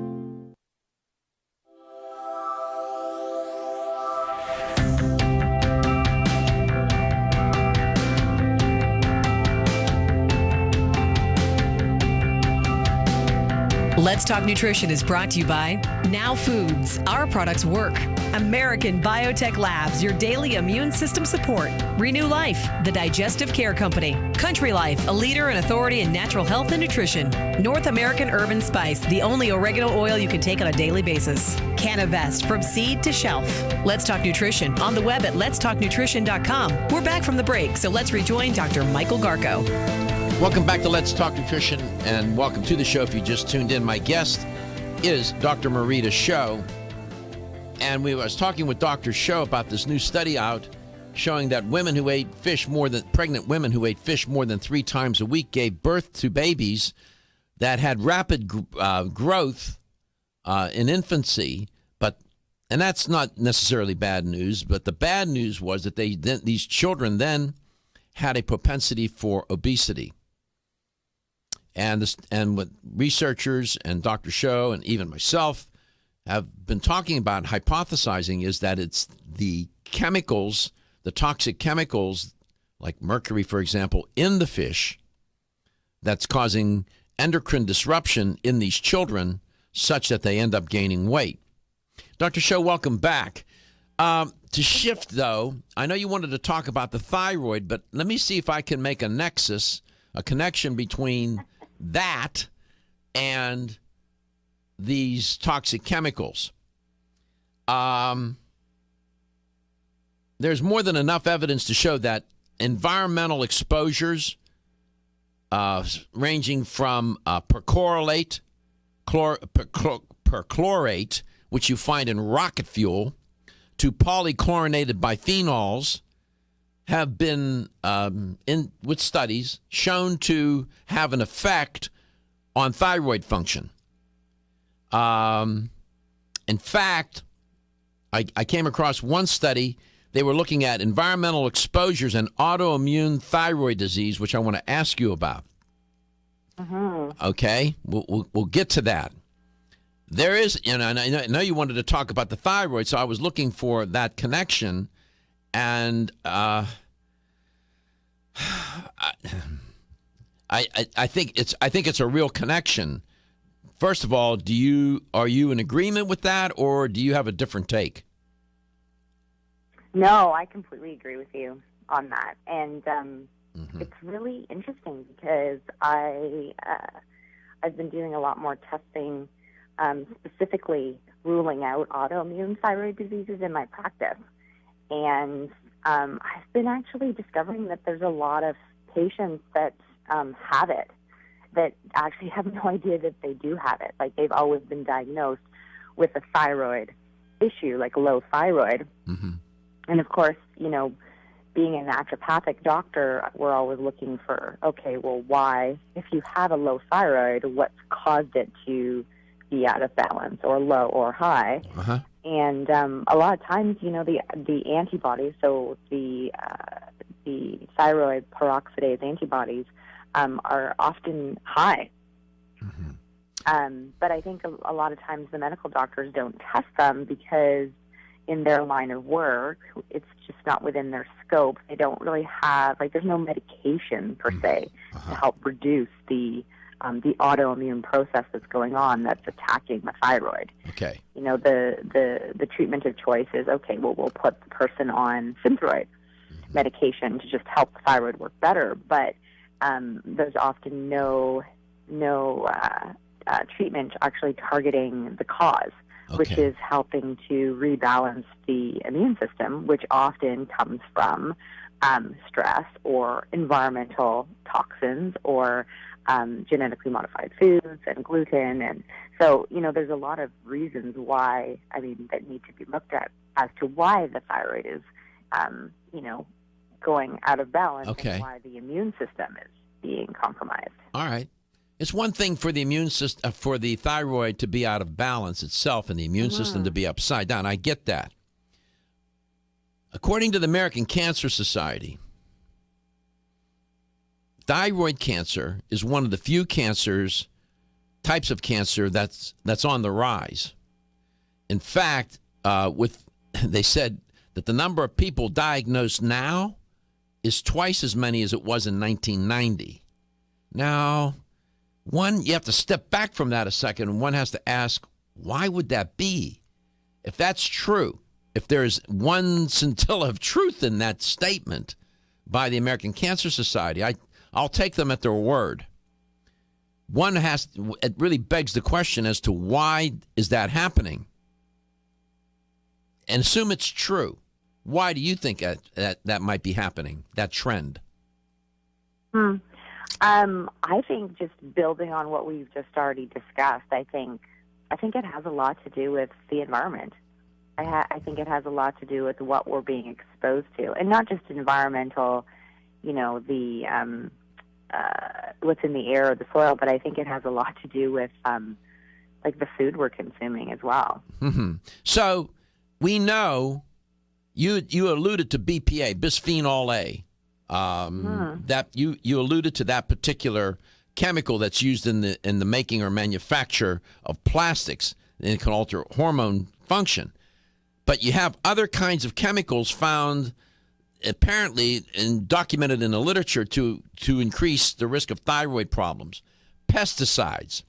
Let's Talk Nutrition is brought to you by Now Foods. Our products work. American Biotech Labs, your daily immune system support. Renew Life, the digestive care company. Country Life, a leader and authority in natural health and nutrition. North American Herb and Spice, the only oregano oil you can take on a daily basis. Canavest, from seed to shelf. Let's Talk Nutrition on the web at letstalknutrition.com. We're back from the break, so let's rejoin Dr. Michael Garko. Welcome back to Let's Talk Nutrition, and welcome to the show if you just tuned in. My guest is Dr. Marita Schauch, and I was talking with Dr. Schauch about this new study out showing that pregnant women who ate fish more than 3 times a week gave birth to babies that had rapid growth in infancy, and that's not necessarily bad news, but the bad news was that these children then had a propensity for obesity. And what researchers and Dr. Schauch and even myself have been talking about and hypothesizing is that it's the chemicals, the toxic chemicals, like mercury, for example, in the fish that's causing endocrine disruption in these children such that they end up gaining weight. Dr. Schauch, welcome back. To shift, though, I know you wanted to talk about the thyroid, but let me see if I can make a connection between that and these toxic chemicals. There's more than enough evidence to show that environmental exposures ranging from perchlorate, which you find in rocket fuel, to polychlorinated bipheноls have been, with studies, shown to have an effect on thyroid function. In fact, I came across one study. They were looking at environmental exposures and autoimmune thyroid disease, which I want to ask you about. Okay, we'll get to that. There is, and I know you wanted to talk about the thyroid, so I was looking for that connection, and I think it's a real connection. First of all, are you in agreement with that, or do you have a different take? No, I completely agree with you on that, and it's really interesting because I've been doing a lot more testing, specifically ruling out autoimmune thyroid diseases in my practice, and I've been actually discovering that there's a lot of patients that have it that actually have no idea that they do have it. Like, they've always been diagnosed with a thyroid issue, like low thyroid. And of course, being a naturopathic doctor, we're always looking for, okay, well, why, if you have a low thyroid, what's caused it to be out of balance or low or high? And a lot of times, the antibodies, so the thyroid peroxidase antibodies are often high. But I think a lot of times the medical doctors don't test them because in their line of work, it's just not within their scope. They don't really have, there's no medication per se to help reduce the autoimmune process that's going on that's attacking the thyroid. Okay. The treatment of choice is, okay, well, we'll put the person on Synthroid medication to just help the thyroid work better, but there's often no treatment actually targeting the cause, which is helping to rebalance the immune system, which often comes from stress or environmental toxins or genetically modified foods and gluten. And so, there's a lot of reasons why, that need to be looked at as to why the thyroid is, going out of balance and why the immune system is being compromised. All right. It's one thing for the immune system, for the thyroid to be out of balance itself and the immune system to be upside down. I get that. According to the American Cancer Society, thyroid cancer is one of the few types of cancer that's on the rise. In fact, they said that the number of people diagnosed now is twice as many as it was in 1990. Now, you have to step back from that a second, and one has to ask, why would that be? If that's true, if there's one scintilla of truth in that statement by the American Cancer Society, I'll take them at their word. It really begs the question as to why is that happening? And assume it's true. Why do you think that might be happening, that trend? I think just building on what we've just already discussed, I think it has a lot to do with the environment. I think it has a lot to do with what we're being exposed to, and not just environmental, the what's in the air or the soil, but I think it has a lot to do with like the food we're consuming as well. Mm-hmm. So we know you alluded to BPA, bisphenol A. That you alluded to that particular chemical that's used in the making or manufacture of plastics, and it can alter hormone function. But you have other kinds of chemicals found apparently and documented in the literature to increase the risk of thyroid problems. Pesticides,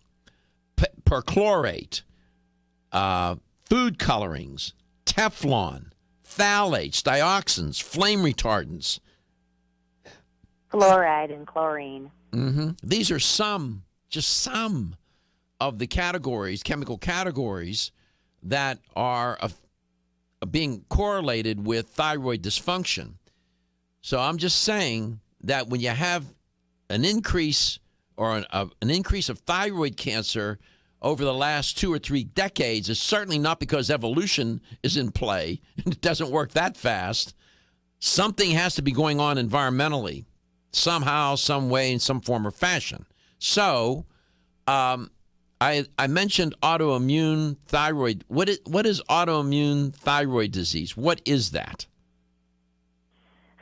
perchlorate, food colorings, Teflon, phthalates, dioxins, flame retardants. Fluoride and chlorine. Mm-hmm. These are just some of the chemical categories that are being correlated with thyroid dysfunction. So I'm just saying that when you have an increase or an increase of thyroid cancer over the last 2 or 3 decades, it's certainly not because evolution is in play. It doesn't work that fast. Something has to be going on environmentally, somehow, some way, in some form or fashion. So I mentioned autoimmune thyroid. What is autoimmune thyroid disease? What is that?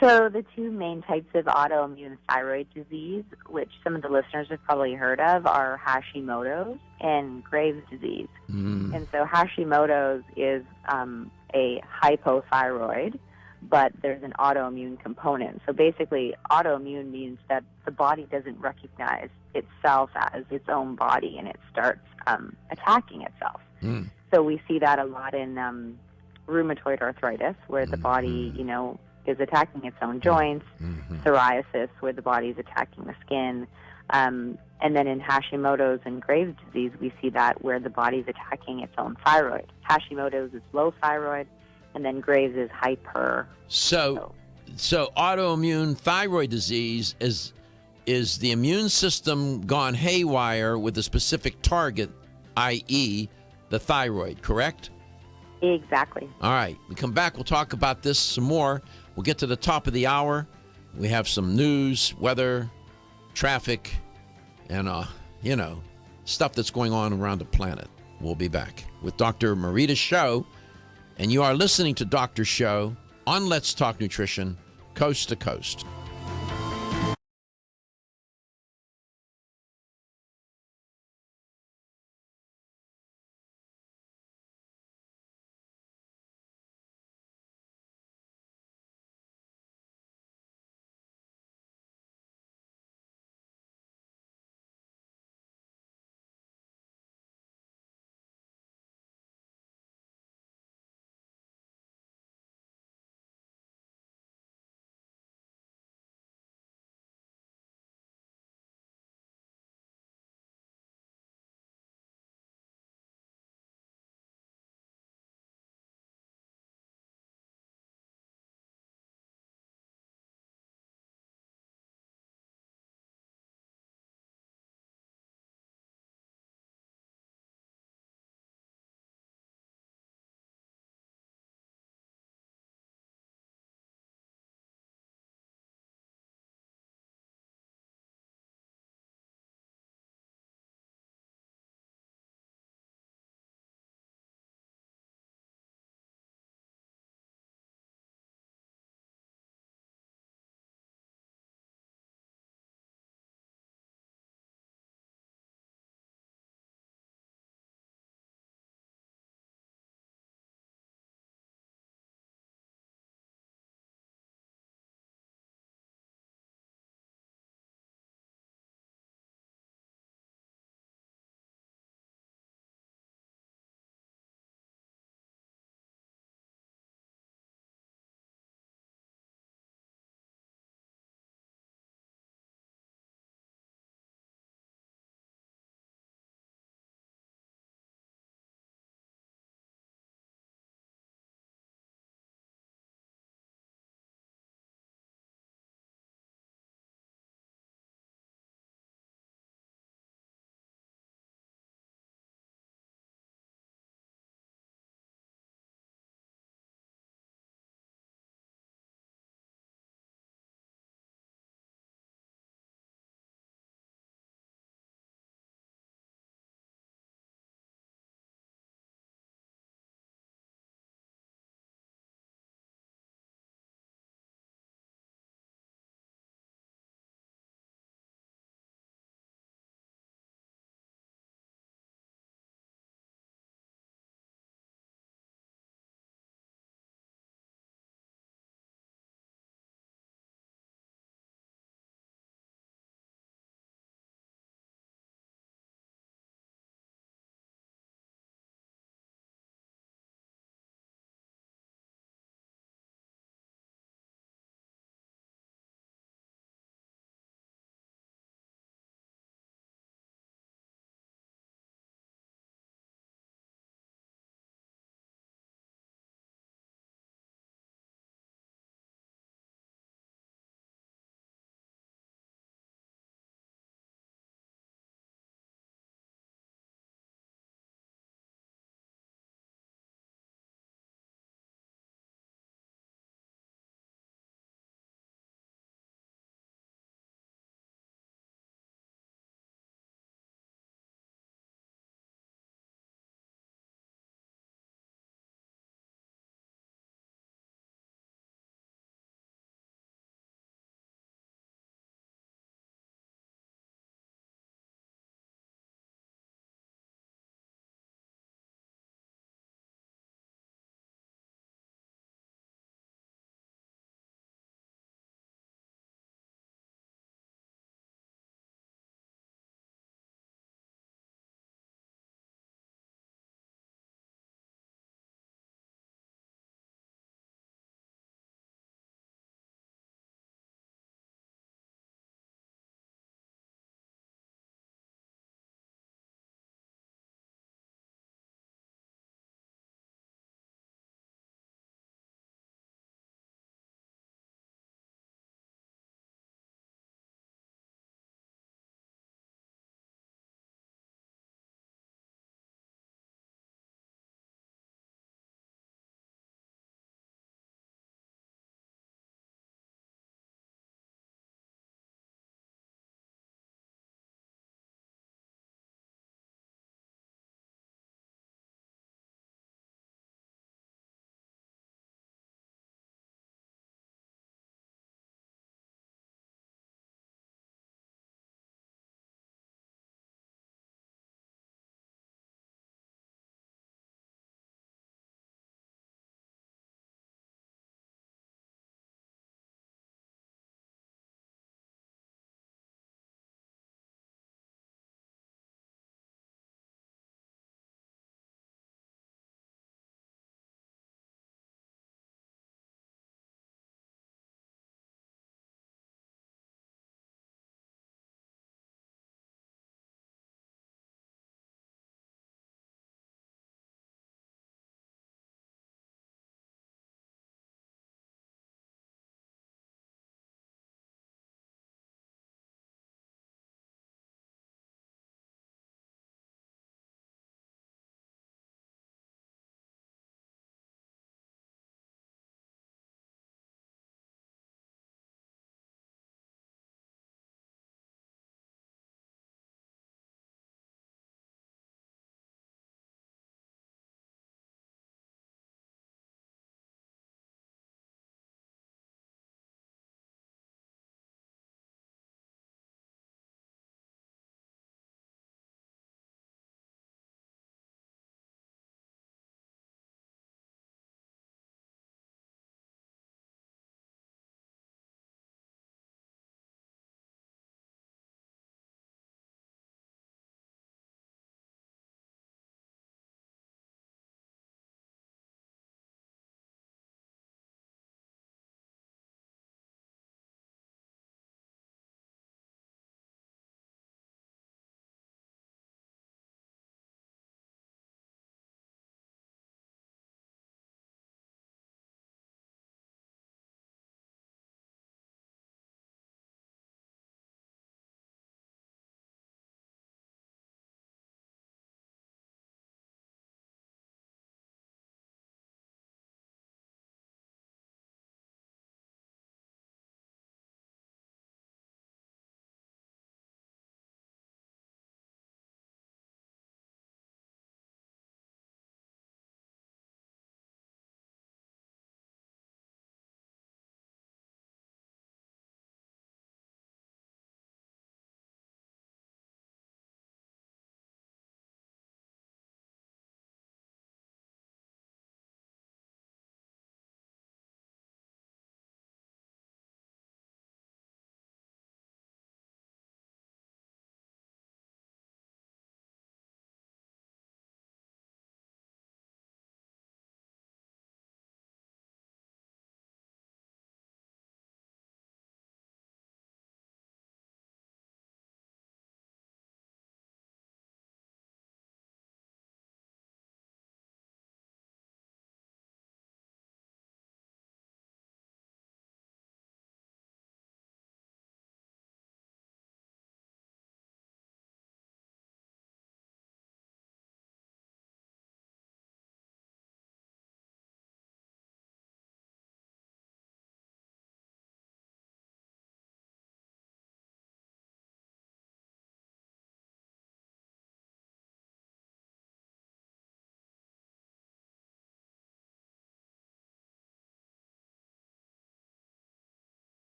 So the two main types of autoimmune thyroid disease, which some of the listeners have probably heard of, are Hashimoto's and Graves' disease. And so Hashimoto's is a hypothyroid, but there's an autoimmune component. So basically, autoimmune means that the body doesn't recognize itself as its own body, and it starts attacking itself. So we see that a lot in rheumatoid arthritis, where the body, is attacking its own joints, psoriasis, where the body is attacking the skin. And then in Hashimoto's and Graves' disease, we see that where the body is attacking its own thyroid. Hashimoto's is low thyroid, and then Graves is hyper. So autoimmune thyroid disease is the immune system gone haywire with a specific target, i.e., the thyroid, correct? Exactly. All right. We come back. We'll talk about this some more. We'll get to the top of the hour. We have some news, weather, traffic, and, stuff that's going on around the planet. We'll be back with Dr. Marita Schauch, and you are listening to Dr. Schauch on Let's Talk Nutrition, coast to coast.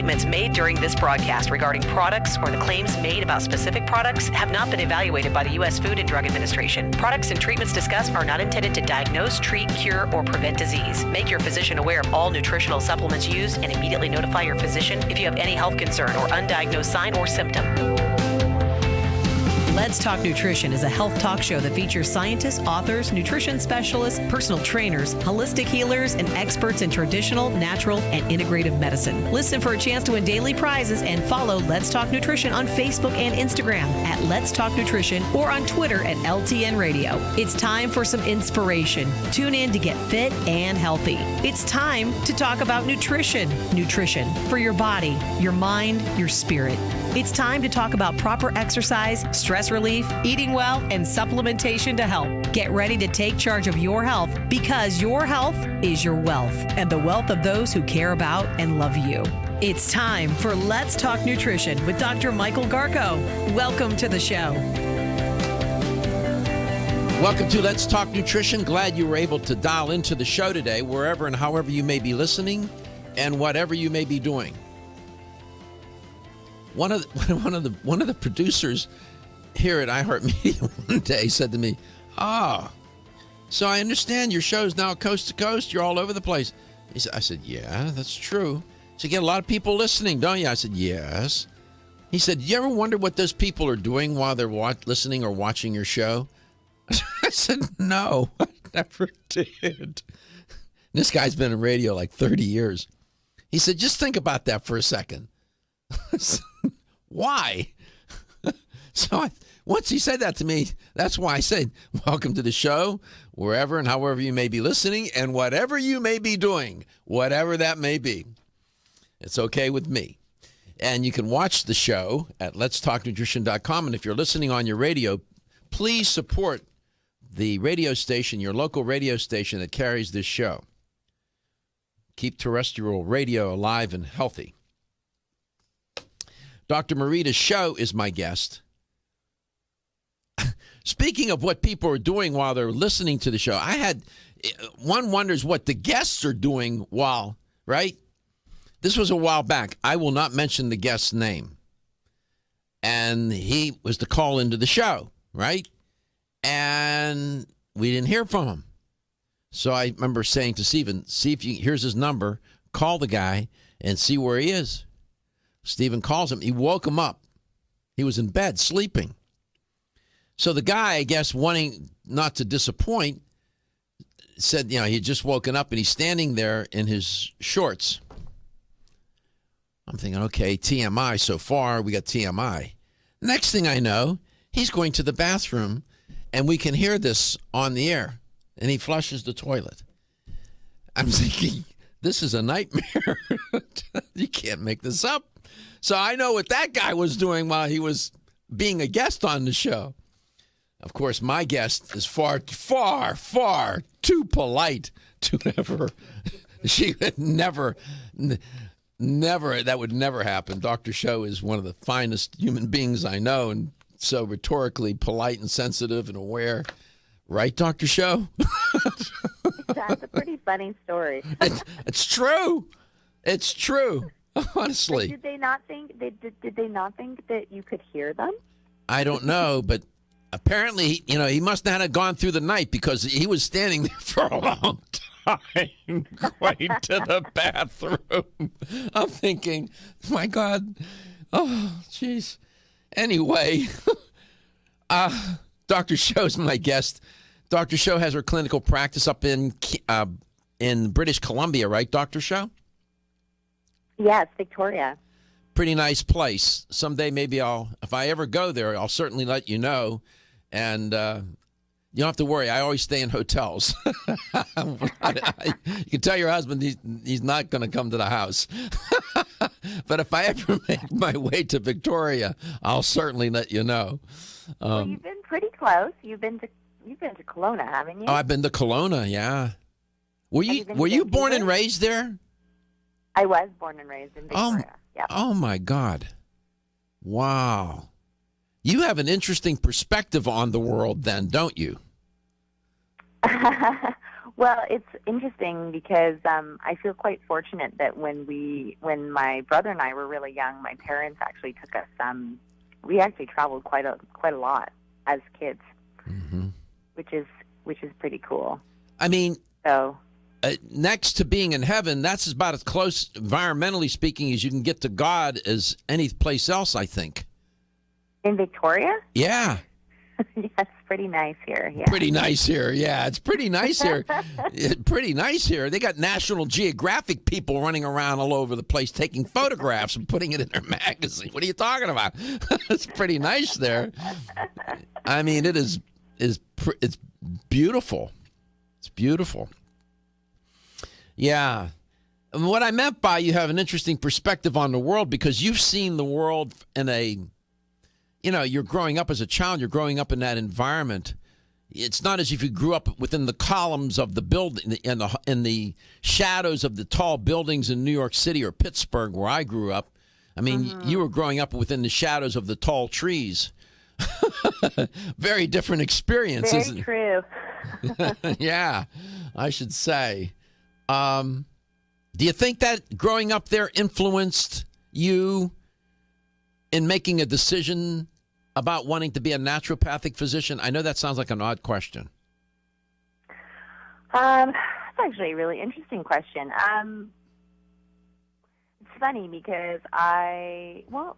statements made during this broadcast regarding products or the claims made about specific products have not been evaluated by the U.S. Food and Drug Administration. Products and treatments discussed are not intended to diagnose, treat, cure, or prevent disease. Make your physician aware of all nutritional supplements used and immediately notify your physician if you have any health concern or undiagnosed sign or symptom. Let's Talk Nutrition is a health talk show that features scientists, authors, nutrition specialists, personal trainers, holistic healers, and experts in traditional, natural, and integrative medicine. Listen for a chance to win daily prizes and follow Let's Talk Nutrition on Facebook and Instagram at Let's Talk Nutrition or on Twitter at LTN Radio. It's time for some inspiration. Tune in to get fit and healthy. It's time to talk about nutrition. Nutrition for your body, your mind, your spirit. It's time to talk about proper exercise, stress relief, eating well, and supplementation to help. Get ready to take charge of your health because your health is your wealth and the wealth of those who care about and love you. It's time for Let's Talk Nutrition with Dr. Michael Garko. Welcome to the show. Welcome to Let's Talk Nutrition. Glad you were able to dial into the show today, wherever and however you may be listening and whatever you may be doing. One of the producers here at iHeartMedia one day said to me, so I understand your show's now coast to coast. You're all over the place. I said, yeah, that's true. So you get a lot of people listening, don't you? I said, yes. He said, you ever wonder what those people are doing while they're listening or watching your show? I said, no, I never did. This guy's been in radio like 30 years. He said, just think about that for a second. Why? So once he said that to me, that's why I said, welcome to the show, wherever and however you may be listening and whatever you may be doing, whatever that may be. It's okay with me. And you can watch the show at letstalknutrition.com. And if you're listening on your radio, please support the radio station, your local radio station that carries this show. Keep terrestrial radio alive and healthy. Dr. Marita Schauch is my guest. Speaking of what people are doing while they're listening to the show, one wonders what the guests are doing while, right? This was a while back. I will not mention the guest's name. And he was to call into the show, right? And we didn't hear from him. So I remember saying to Stephen, here's his number, call the guy and see where he is. Stephen calls him. He woke him up. He was in bed sleeping. So the guy, I guess, wanting not to disappoint, said, he had just woken up and he's standing there in his shorts. I'm thinking, okay, TMI so far. We got TMI. Next thing I know, he's going to the bathroom and we can hear this on the air. And he flushes the toilet. I'm thinking, this is a nightmare. You can't make this up. So I know what that guy was doing while he was being a guest on the show. Of course, my guest is far, far, far too polite to ever. She would never, that would never happen. Dr. Schauch is one of the finest human beings I know, and so rhetorically polite and sensitive and aware. Right, Dr. Schauch? That's a pretty funny story. It's true. It's true. Honestly. But did they not think that you could hear them? I don't know, but apparently, he must not have gone through the night because he was standing there for a long time going to the bathroom. I'm thinking, my God. Oh, jeez. Anyway, Dr. Schauch's my guest. Dr. Schauch has her clinical practice up in British Columbia, right, Dr. Schauch? Yes, Victoria. Pretty nice place. Someday maybe if I ever go there, I'll certainly let you know. And you don't have to worry. I always stay in hotels. You can tell your husband he's not going to come to the house. But if I ever make my way to Victoria, I'll certainly let you know. Well, you've been pretty close. You've been to Kelowna, haven't you? Oh, I've been to Kelowna, yeah. Were you born and raised there? I was born and raised in Victoria. Yep. Oh, my God. Wow. You have an interesting perspective on the world then, don't you? Well, it's interesting because I feel quite fortunate that when my brother and I were really young, my parents actually took us. We actually traveled quite a lot as kids, which is pretty cool. I mean, so next to being in heaven, that's about as close, environmentally speaking, as you can get to God as any place else, I think. In Victoria? Yeah. Yeah, it's pretty nice here. Yeah. Pretty nice here. Yeah, it's pretty nice here. Pretty nice here. They got National Geographic people running around all over the place taking photographs and putting it in their magazine. What are you talking about? It's pretty nice there. I mean, it's beautiful. It's beautiful. Yeah. And what I meant by you have an interesting perspective on the world because you've seen the world in you're growing up as a child, you're growing up in that environment. It's not as if you grew up within the columns of the building, in the shadows of the tall buildings in New York City or Pittsburgh, where I grew up. I mean, you were growing up within the shadows of the tall trees. Very different experience. Very true. Yeah, I should say. Do you think that growing up there influenced you in making a decision about wanting to be a naturopathic physician? I know that sounds like an odd question. That's actually a really interesting question. It's funny because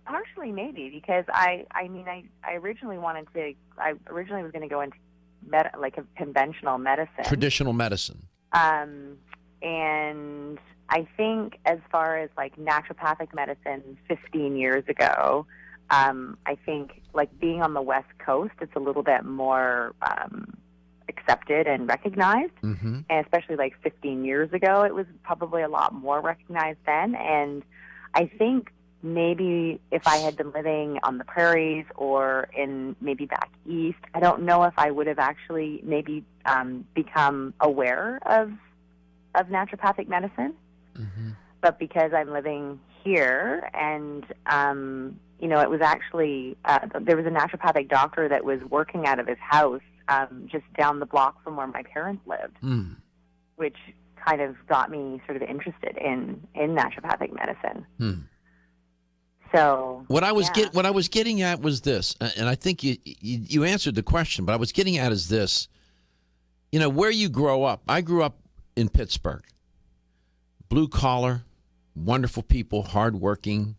partially maybe because I originally was going to go into like a conventional medicine. Traditional medicine. And I think as far as like naturopathic medicine 15 years ago, I think like being on the West Coast, it's a little bit more accepted and recognized. And especially like 15 years ago, it was probably a lot more recognized then. And I think maybe if I had been living on the prairies or in maybe back east, I don't know if I would have actually maybe become aware of naturopathic medicine. But because I'm living here and, it was actually, there was a naturopathic doctor that was working out of his house just down the block from where my parents lived, which kind of got me sort of interested in naturopathic medicine. So what I was getting at was this, and I think you answered the question, but I was getting at is this, where you grow up. I grew up in Pittsburgh. Blue collar, wonderful people, hardworking.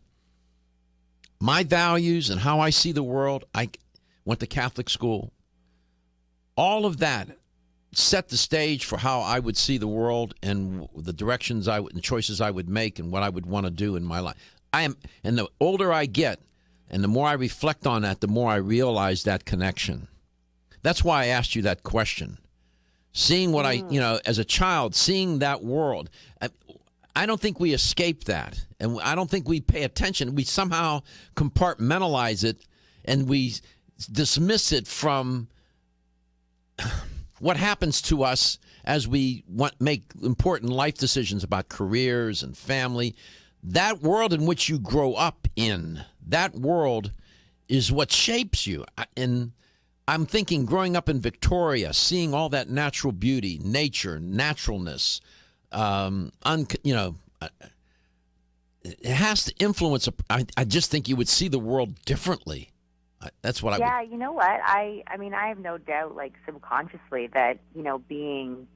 My values and how I see the world, I went to Catholic school. All of that set the stage for how I would see the world and the directions and choices I would make and what I would want to do in my life. And the older I get and the more I reflect on that, the more I realize that connection. That's why I asked you that question. Seeing what as a child, seeing that world. I don't think we escape that, and I don't think we pay attention. We somehow compartmentalize it, and we dismiss it from what happens to us as we make important life decisions about careers and family. That world in which you grow up in, that world is what shapes you. And I'm thinking growing up in Victoria, seeing all that natural beauty, nature, naturalness, it has to influence. I just think you would see the world differently. That's what I would. Yeah, you know what? I mean, I have no doubt, like subconsciously, that being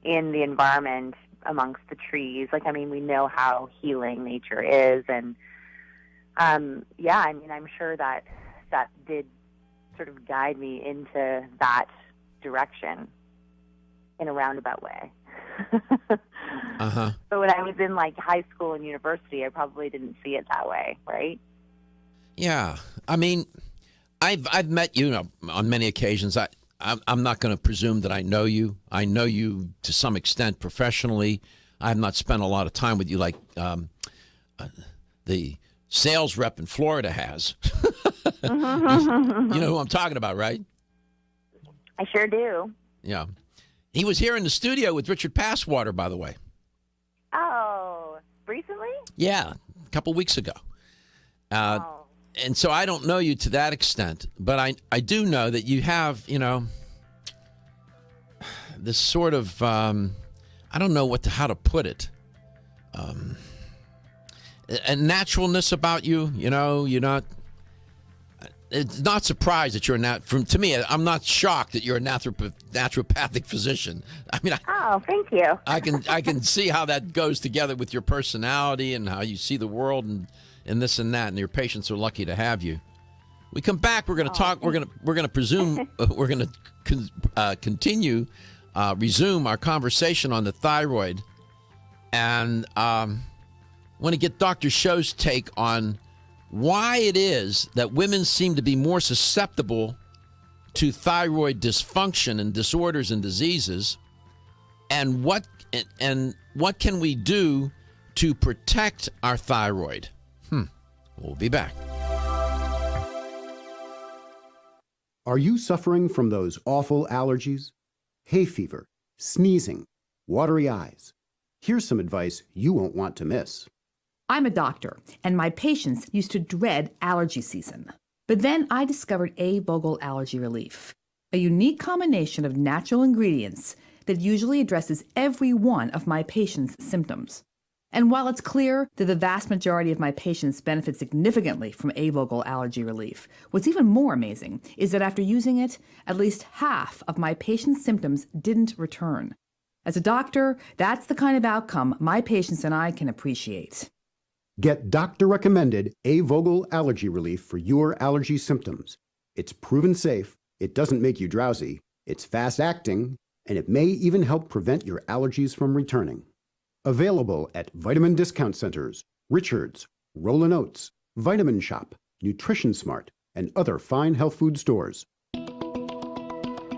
in the environment amongst the trees, like we know how healing nature is, and I'm sure that did sort of guide me into that direction in a roundabout way. But when I was in like high school and university, I probably didn't see it that way, right? Yeah, I mean, I've met you on many occasions. I'm not going to presume that I know you. I know you to some extent professionally. I have not spent a lot of time with you like the sales rep in Florida has. You know who I'm talking about, right? I sure do. Yeah. He was here in the studio with Richard Passwater, by the way. Oh, recently? Yeah, a couple weeks ago. And so I don't know you to that extent, but I do know that you have, this sort of, I don't know how to put it. A naturalness about you, you're not. It's not surprised that you're to me, I'm not shocked that you're a naturopathic physician. I mean, thank you. I can see how that goes together with your personality and how you see the world and this and that. And your patients are lucky to have you. We come back. We're going to talk. We're going to presume. We're going to continue, resume our conversation on the thyroid, and want to get Dr. Schauch's take on why it is that women seem to be more susceptible to thyroid dysfunction and disorders and diseases, and what can we do to protect our thyroid? We'll be back. Are you suffering from those awful allergies? Hay fever, sneezing, watery eyes? Here's some advice you won't want to miss. I'm a doctor, and my patients used to dread allergy season. But then I discovered A-Vogel Allergy Relief, a unique combination of natural ingredients that usually addresses every one of my patients' symptoms. And while it's clear that the vast majority of my patients benefit significantly from A-Vogel Allergy Relief, what's even more amazing is that after using it, at least half of my patients' symptoms didn't return. As a doctor, that's the kind of outcome my patients and I can appreciate. Get doctor-recommended A-Vogel Allergy Relief for your allergy symptoms. It's proven safe, it doesn't make you drowsy, it's fast-acting, and it may even help prevent your allergies from returning. Available at vitamin discount centers, Richards, Rollin' Oats, Vitamin Shop, Nutrition Smart, and other fine health food stores.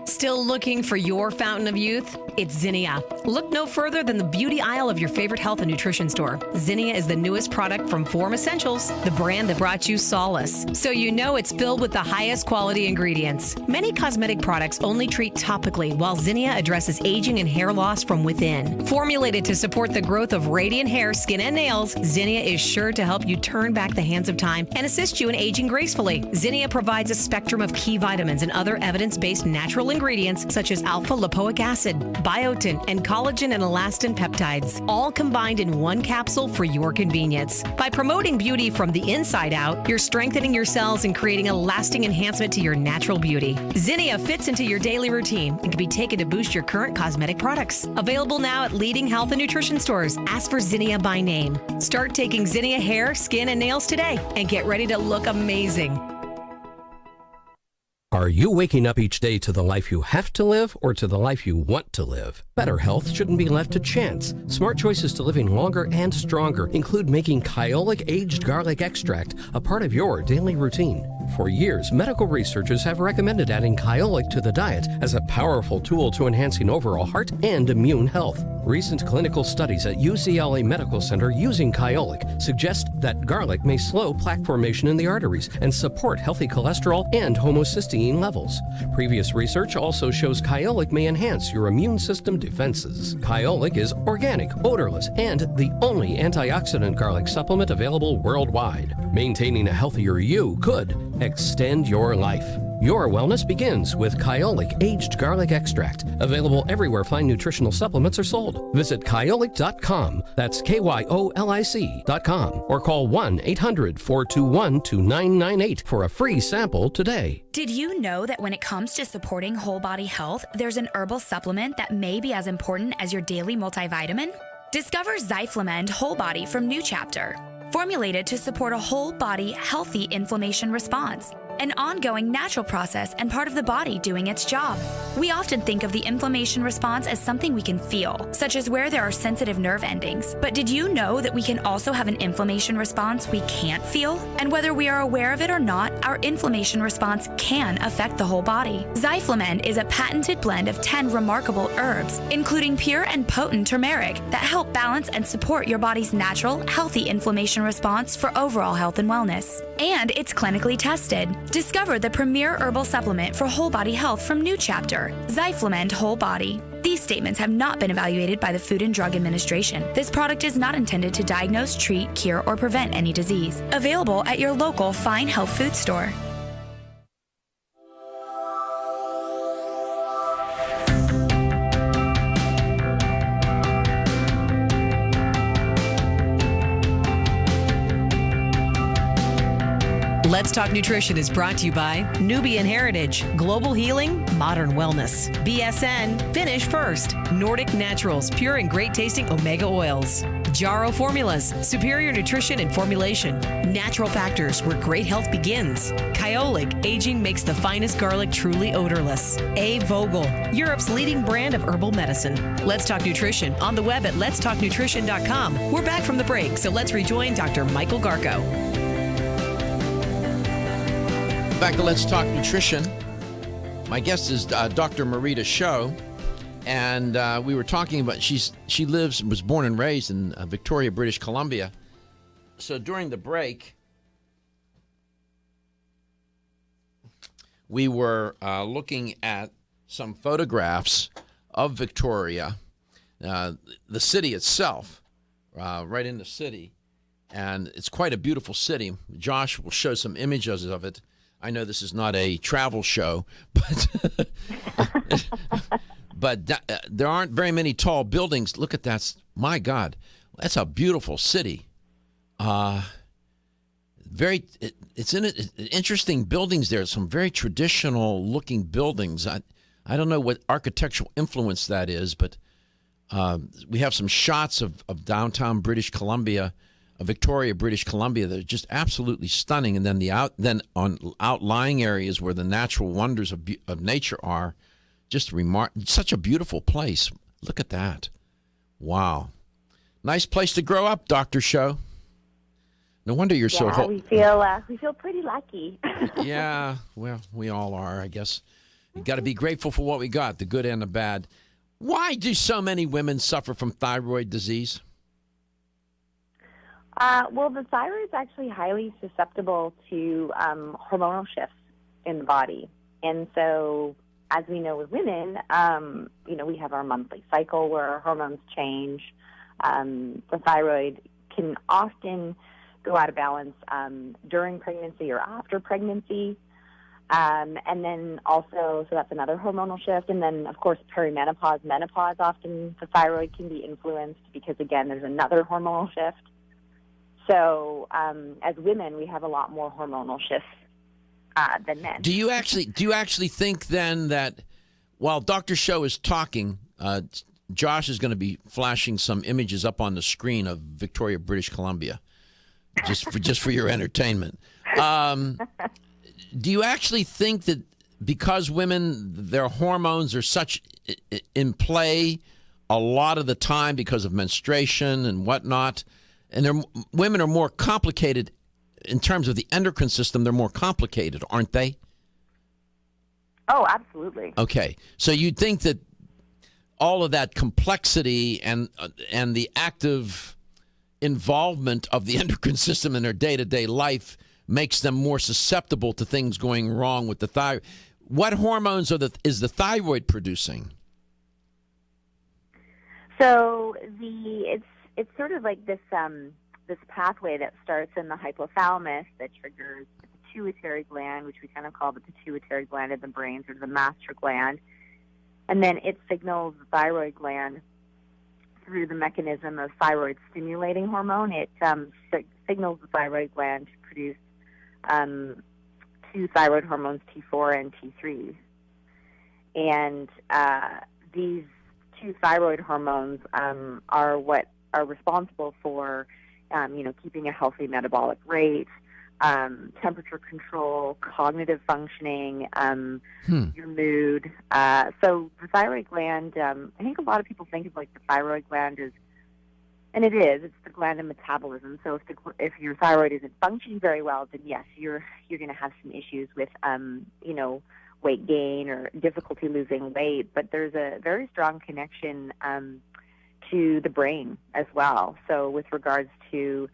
Still looking for your fountain of youth? It's Zinnia. Look no further than the beauty aisle of your favorite health and nutrition store. Zinnia is the newest product from Form Essentials, the brand that brought you solace. So you know it's filled with the highest quality ingredients. Many cosmetic products only treat topically, while Zinnia addresses aging and hair loss from within. Formulated to support the growth of radiant hair, skin, and nails, Zinnia is sure to help you turn back the hands of time and assist you in aging gracefully. Zinnia provides a spectrum of key vitamins and other evidence-based natural ingredients such as alpha-lipoic acid, biotin, and collagen and elastin peptides, all combined in one capsule for your convenience. By promoting beauty from the inside out, you're strengthening your cells and creating a lasting enhancement to your natural beauty. Zinnia fits into your daily routine and can be taken to boost your current cosmetic products. Available now at leading health and nutrition stores. Ask for Zinnia by name. Start taking Zinnia hair, skin, and nails today and get ready to look amazing. Are you waking up each day to the life you have to live or to the life you want to live? Better health shouldn't be left to chance. Smart choices to living longer and stronger include making Kyolic aged garlic extract a part of your daily routine. For years, medical researchers have recommended adding Kyolic to the diet as a powerful tool to enhancing overall heart and immune health. Recent clinical studies at UCLA Medical Center using Kyolic suggest that garlic may slow plaque formation in the arteries and support healthy cholesterol and homocysteine levels. Previous research also shows Kyolic may enhance your immune system defenses. Kyolic is organic, odorless, and the only antioxidant garlic supplement available worldwide. Maintaining a healthier you could extend your life. Your wellness begins with Kyolic aged garlic extract, available everywhere fine nutritional supplements are sold. Visit kyolic.com, that's KYOLIC.com, or call 1-800-421-2998 for a free sample today. Did you know that when it comes to supporting whole body health, there's an herbal supplement that may be as important as your daily multivitamin? Discover Zyflamend Whole Body from New Chapter. Formulated to support a whole body healthy inflammation response, an ongoing natural process and part of the body doing its job. We often think of the inflammation response as something we can feel, such as where there are sensitive nerve endings. But did you know that we can also have an inflammation response we can't feel? And whether we are aware of it or not, our inflammation response can affect the whole body. Zyflamend is a patented blend of 10 remarkable herbs, including pure and potent turmeric, that help balance and support your body's natural, healthy inflammation response for overall health and wellness. And it's clinically tested. Discover the premier herbal supplement for whole body health from New Chapter, Zyflamend Whole Body. These statements have not been evaluated by the Food and Drug Administration. This product is not intended to diagnose, treat, cure, or prevent any disease. Available at your local fine health food store. Let's Talk Nutrition is brought to you by Nubian Heritage, Global Healing, Modern Wellness, BSN, Finish First, Nordic Naturals, pure and great tasting omega oils, Jarrow Formulas, superior nutrition and formulation, Natural Factors, where great health begins, Kyolic, aging makes the finest garlic truly odorless, A. Vogel, Europe's leading brand of herbal medicine. Let's Talk Nutrition on the web at letstalknutrition.com. We're back from the break, so let's rejoin Dr. Michael Garko. Back to Let's Talk Nutrition. My guest is Dr. Marita Schauch, and we were talking about was born and raised in Victoria, British Columbia. So during the break, we were looking at some photographs of Victoria, the city itself, right in the city, and it's quite a beautiful city. Josh will show some images of it. I know this is not a travel show, but there aren't very many tall buildings. Look at that. My God, that's a beautiful city. It's interesting buildings there. Some very traditional looking buildings. I don't know what architectural influence that is, but we have some shots of downtown British Columbia, Victoria, British Columbia, that are just absolutely stunning. And then on outlying areas where the natural wonders of nature are, just such a beautiful place. Look at that. Wow. Nice place to grow up, Dr. Schauch. No wonder you're so... we feel pretty lucky. Yeah, well, we all are, I guess. You got to be grateful for what we got, the good and the bad. Why do so many women suffer from thyroid disease? Well, the thyroid is actually highly susceptible to hormonal shifts in the body. And so, as we know with women, we have our monthly cycle where our hormones change. The thyroid can often go out of balance during pregnancy or after pregnancy. And then also, so that's another hormonal shift. And then, of course, perimenopause, menopause, often the thyroid can be influenced because, again, there's another hormonal shift. So as women, we have a lot more hormonal shifts than men. Do you actually think then that while Dr. Schauch is talking, Josh is going to be flashing some images up on the screen of Victoria, British Columbia, just for your entertainment. Do you actually think that because women, their hormones are such in play a lot of the time because of menstruation and whatnot, and women are more complicated in terms of the endocrine system, they're more complicated, aren't they? Oh, absolutely. Okay. So you'd think that all of that complexity and the active involvement of the endocrine system in their day-to-day life makes them more susceptible to things going wrong with the thyroid. What hormones is the thyroid producing? So it's sort of like this pathway that starts in the hypothalamus that triggers the pituitary gland, which we kind of call the pituitary gland in the brain, sort of the master gland, and then it signals the thyroid gland through the mechanism of thyroid stimulating hormone. It signals the thyroid gland to produce two thyroid hormones, T4 and T3, and these two thyroid hormones are what are responsible for, keeping a healthy metabolic rate, temperature control, cognitive functioning, your mood. So the thyroid gland, I think a lot of people think of like the thyroid gland as, and it is, it's the gland of metabolism. So if your thyroid isn't functioning very well, then yes, you're going to have some issues with, weight gain or difficulty losing weight. But there's a very strong connection to the brain as well. So with regards to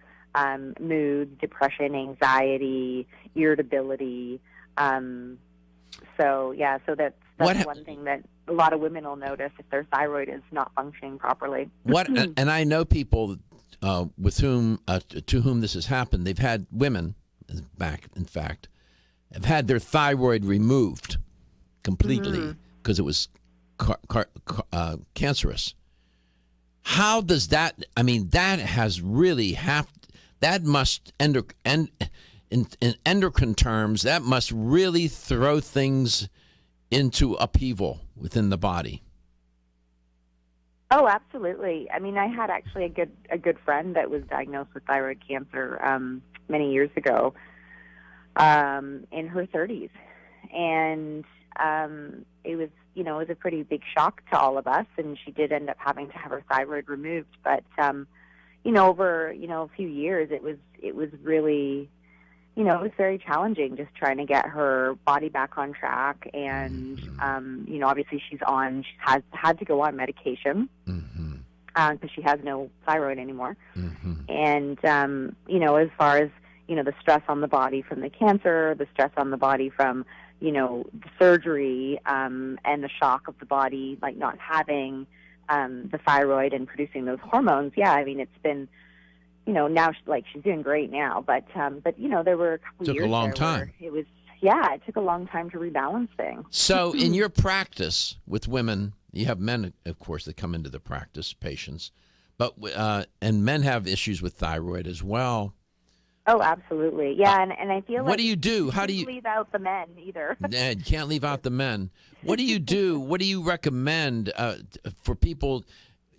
mood, depression, anxiety, irritability. So that's one thing that a lot of women will notice if their thyroid is not functioning properly. And I know people with whom to whom this has happened. They've had women back, in fact, have had their thyroid removed completely because it was cancerous. How does that? I mean, that has really that must in endocrine terms, that must really throw things into upheaval within the body. Oh, absolutely. I mean, I had actually a good friend that was diagnosed with thyroid cancer many years ago, in her 30s, and it was it was a pretty big shock to all of us, and she did end up having to have her thyroid removed. But over a few years, it was really it was very challenging just trying to get her body back on track. And, obviously she has had to go on medication because she has no thyroid anymore. And, as far as, the stress on the body from the cancer, the stress on the body from, the surgery, and the shock of the body, like not having the thyroid and producing those hormones. Yeah, I mean, it's been, now she's doing great now, but there were a couple years Took a long time. where it was, it took a long time to rebalance things. So in your practice with women, you have men, of course, that come into the practice, patients, but and men have issues with thyroid as well. Oh, absolutely. Yeah, and I feel like... What do you do? How do you... leave out the men either. You can't leave out the men. What do you do? What do you recommend for people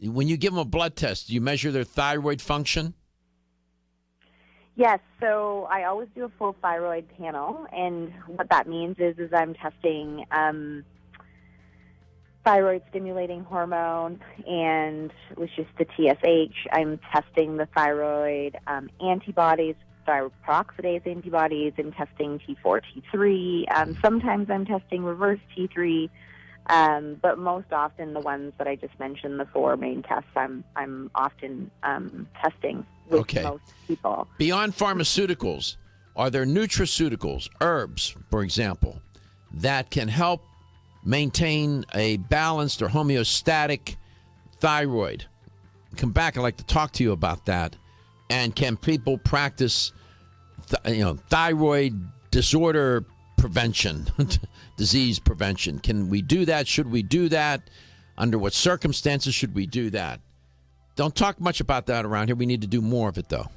when you give them a blood test? Do you measure their thyroid function? Yes, so I always do a full thyroid panel, and what that means is I'm testing thyroid stimulating hormone, and which is the TSH. I'm testing the thyroid antibodies, thyroid peroxidase antibodies, and testing T4, T3. Sometimes I'm testing reverse T3, but most often the ones that I just mentioned, the four main tests, I'm often testing with most people. Beyond pharmaceuticals, are there nutraceuticals, herbs, for example, that can help maintain a balanced or homeostatic thyroid? Come back, I'd like to talk to you about that. And can people practice thyroid disorder prevention, disease prevention? Can we do that? Should we do that? Under what circumstances should we do that? Don't talk much about that around here. We need to do more of it, though.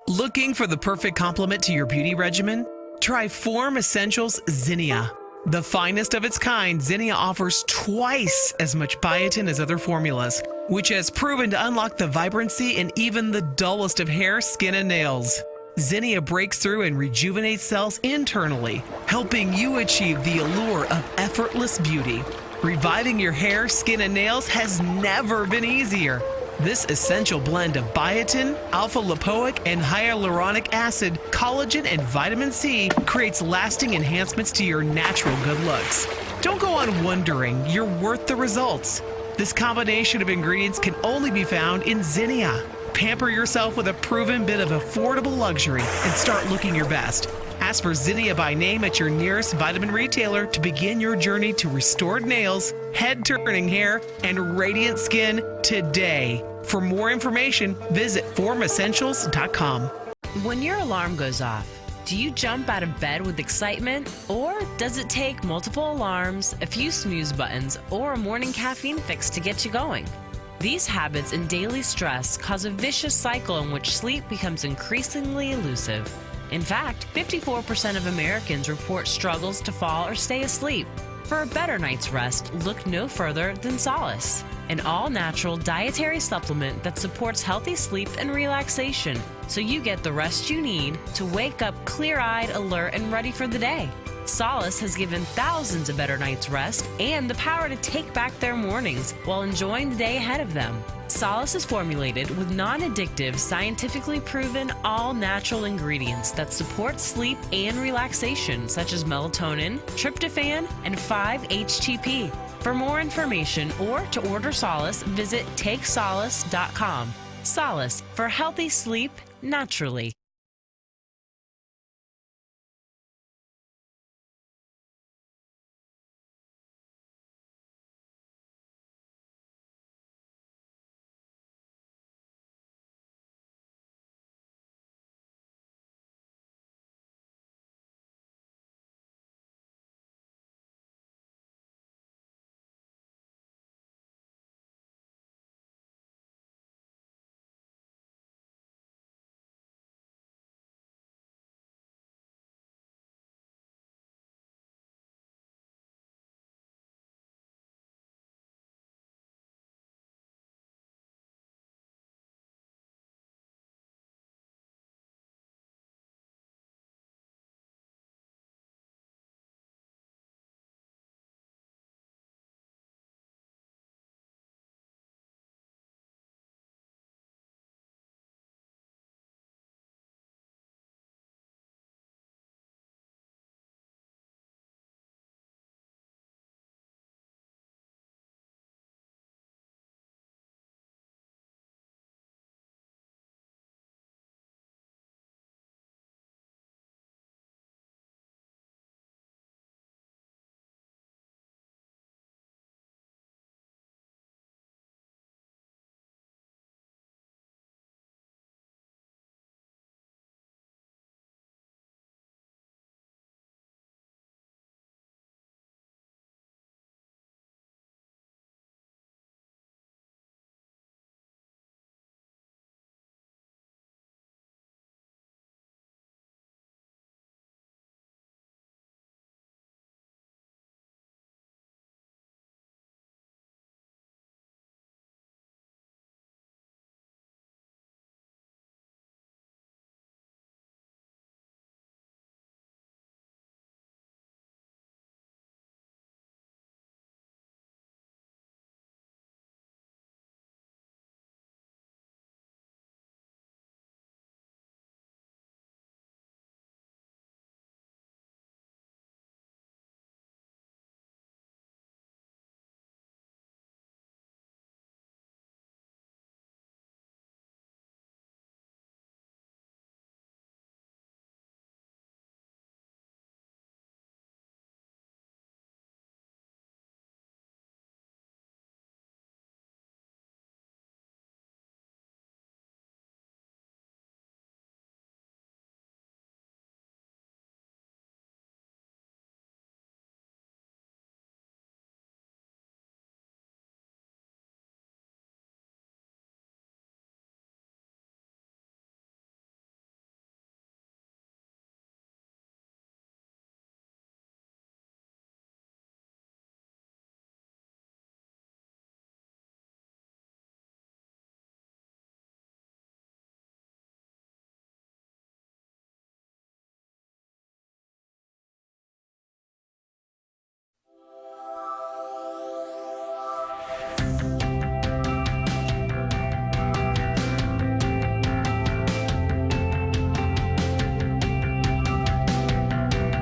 Looking for the perfect complement to your beauty regimen? Try Form Essentials Zinnia. The finest of its kind, Zinnia offers twice as much biotin as other formulas, which has proven to unlock the vibrancy in even the dullest of hair, skin, and nails. Zinnia breaks through and rejuvenates cells internally, helping you achieve the allure of effortless beauty. Reviving your hair, skin, and nails has never been easier. This essential blend of biotin, alpha-lipoic, and hyaluronic acid, collagen, and vitamin C creates lasting enhancements to your natural good looks. Don't go on wondering. You're worth the results. This combination of ingredients can only be found in Zinnia. Pamper yourself with a proven bit of affordable luxury and start looking your best. Ask for Zinnia by name at your nearest vitamin retailer to begin your journey to restored nails, head-turning hair, and radiant skin today. For more information, visit formessentials.com. When your alarm goes off, do you jump out of bed with excitement? Or does it take multiple alarms, a few snooze buttons, or a morning caffeine fix to get you going? These habits and daily stress cause a vicious cycle in which sleep becomes increasingly elusive. In fact, 54% of Americans report struggles to fall or stay asleep. For a better night's rest, look no further than Solace, an all-natural dietary supplement that supports healthy sleep and relaxation, so you get the rest you need to wake up clear-eyed, alert, and ready for the day. Solace has given thousands a better night's rest and the power to take back their mornings while enjoying the day ahead of them. Solace is formulated with non-addictive, scientifically proven, all-natural ingredients that support sleep and relaxation, such as melatonin, tryptophan, and 5-HTP. For more information or to order Solace, visit takesolace.com. Solace for healthy sleep naturally.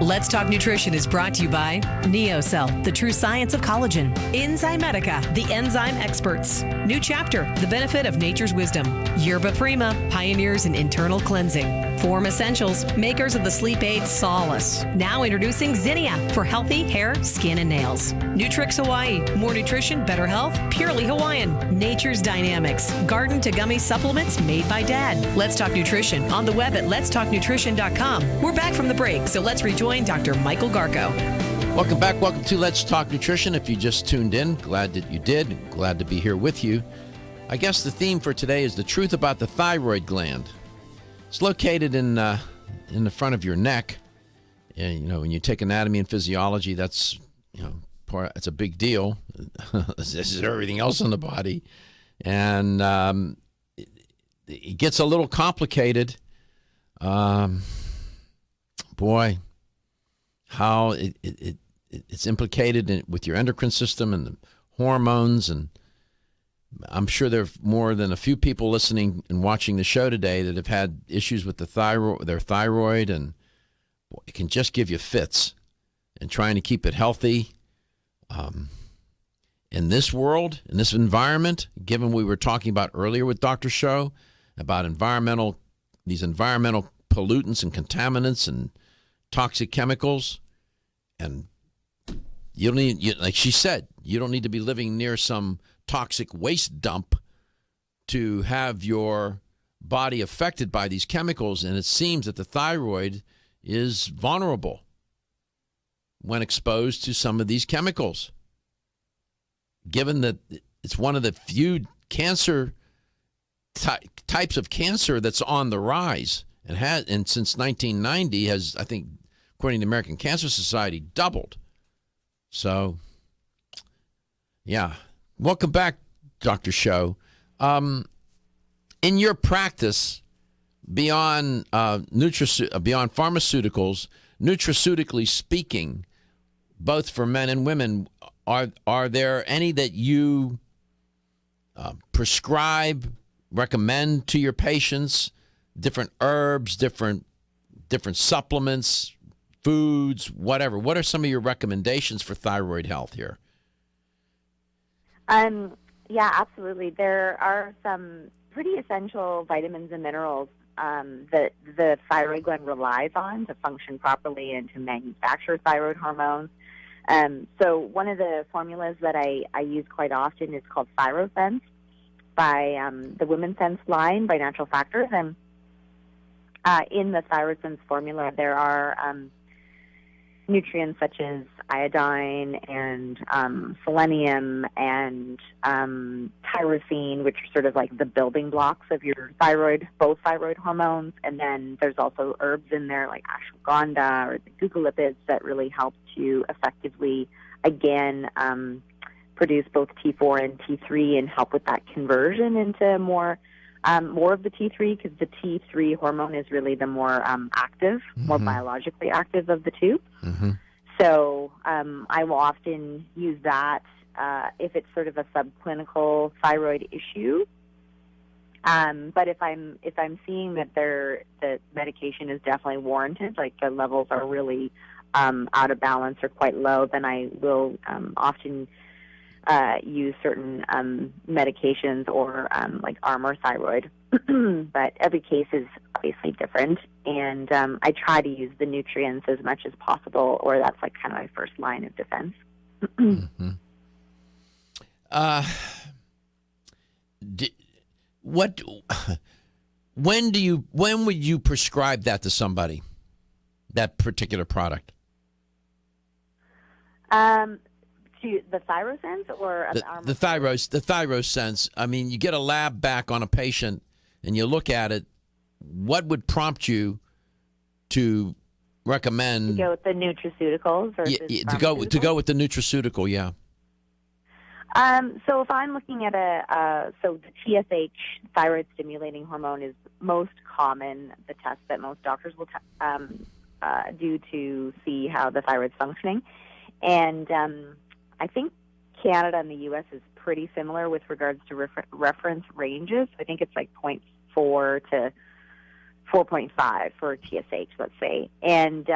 Let's Talk Nutrition is brought to you by NeoCell, the true science of collagen. Enzymedica, the enzyme experts. New Chapter, the benefit of nature's wisdom. Yerba Prima, pioneers in internal cleansing. Form Essentials, makers of the sleep aid Solace. Now introducing Zinnia for healthy hair, skin, and nails. Nutrix Hawaii, more nutrition, better health, purely Hawaiian. Nature's Dynamics, garden to gummy supplements made by Dad. Let's Talk Nutrition on the web at letstalknutrition.com. We're back from the break, so let's rejoin Dr. Michael Garko. Welcome back. Welcome to Let's Talk Nutrition. If you just tuned in, glad that you did. Glad to be here with you. I guess the theme for today is the truth about the thyroid gland. It's located in the front of your neck. And, you know, when you take anatomy and physiology, that's, you know, it's a big deal. This is everything else in the body. And it gets a little complicated. Boy, how it's implicated with your endocrine system and the hormones. And I'm sure there are more than a few people listening and watching the show today that have had issues with their thyroid, and it can just give you fits. And trying to keep it healthy in this world, in this environment, given we were talking about earlier with Dr. Schauch about these environmental pollutants and contaminants and toxic chemicals, and you don't need, like she said, you don't need to be living near some toxic waste dump to have your body affected by these chemicals. And it seems that the thyroid is vulnerable when exposed to some of these chemicals, given that it's one of the few cancer types of cancer that's on the rise, and since 1990 has, I think, according to the American Cancer Society, doubled. So, yeah. Welcome back, Dr. Schauch. In your practice, beyond beyond pharmaceuticals, nutraceutically speaking, both for men and women, are there any that you prescribe, recommend to your patients? Different herbs, different supplements, foods, whatever. What are some of your recommendations for thyroid health here? Yeah, absolutely. There are some pretty essential vitamins and minerals that the thyroid gland relies on to function properly and to manufacture thyroid hormones. So one of the formulas that I use quite often is called ThyroSense by the Women's Sense line by Natural Factors. And in the ThyroSense formula, there are nutrients such as iodine and selenium and tyrosine, which are sort of like the building blocks of your thyroid, both thyroid hormones. And then there's also herbs in there like ashwagandha or the glucolipids that really help to effectively, again, produce both T4 and T3 and help with that conversion into more of the T3, because the T3 hormone is really the more active, more biologically active of the two. Mm-hmm. So I will often use that if it's sort of a subclinical thyroid issue. But if I'm seeing that the medication is definitely warranted, like the levels are really out of balance or quite low, then I will often use certain medications or like Armour Thyroid. But every case is obviously different, and I try to use the nutrients as much as possible, or that's like kind of my first line of defense. Mm-hmm. When would you prescribe that to somebody, that particular product? To the ThyroSense or the ThyroSense. I mean, you get a lab back on a patient and you look at it. What would prompt you to recommend to go with the nutraceuticals, or to go with the nutraceutical? Yeah. So if I'm looking at so the TSH, thyroid stimulating hormone, is most common, the test that most doctors will do to see how the thyroid's functioning. And I think Canada and the U.S. is pretty similar with regards to reference ranges. I think it's like 0.4 to 4.5 for TSH, let's say. And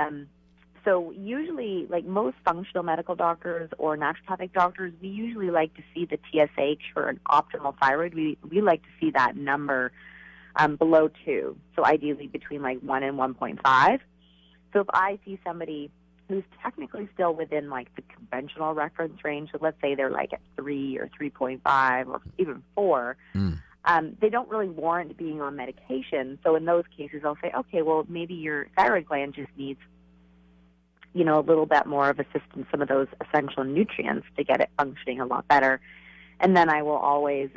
So usually, like most functional medical doctors or naturopathic doctors, we usually like to see the TSH for an optimal thyroid. We like to see that number below 2, so ideally between like 1 and 1.5. So if I see somebody who's technically still within like the conventional reference range, so let's say they're like at 3 or 3.5 or even 4, they don't really warrant being on medication. So in those cases, I'll say, okay, well, maybe your thyroid gland just needs, you know, a little bit more of assistance, some of those essential nutrients to get it functioning a lot better. And then I will always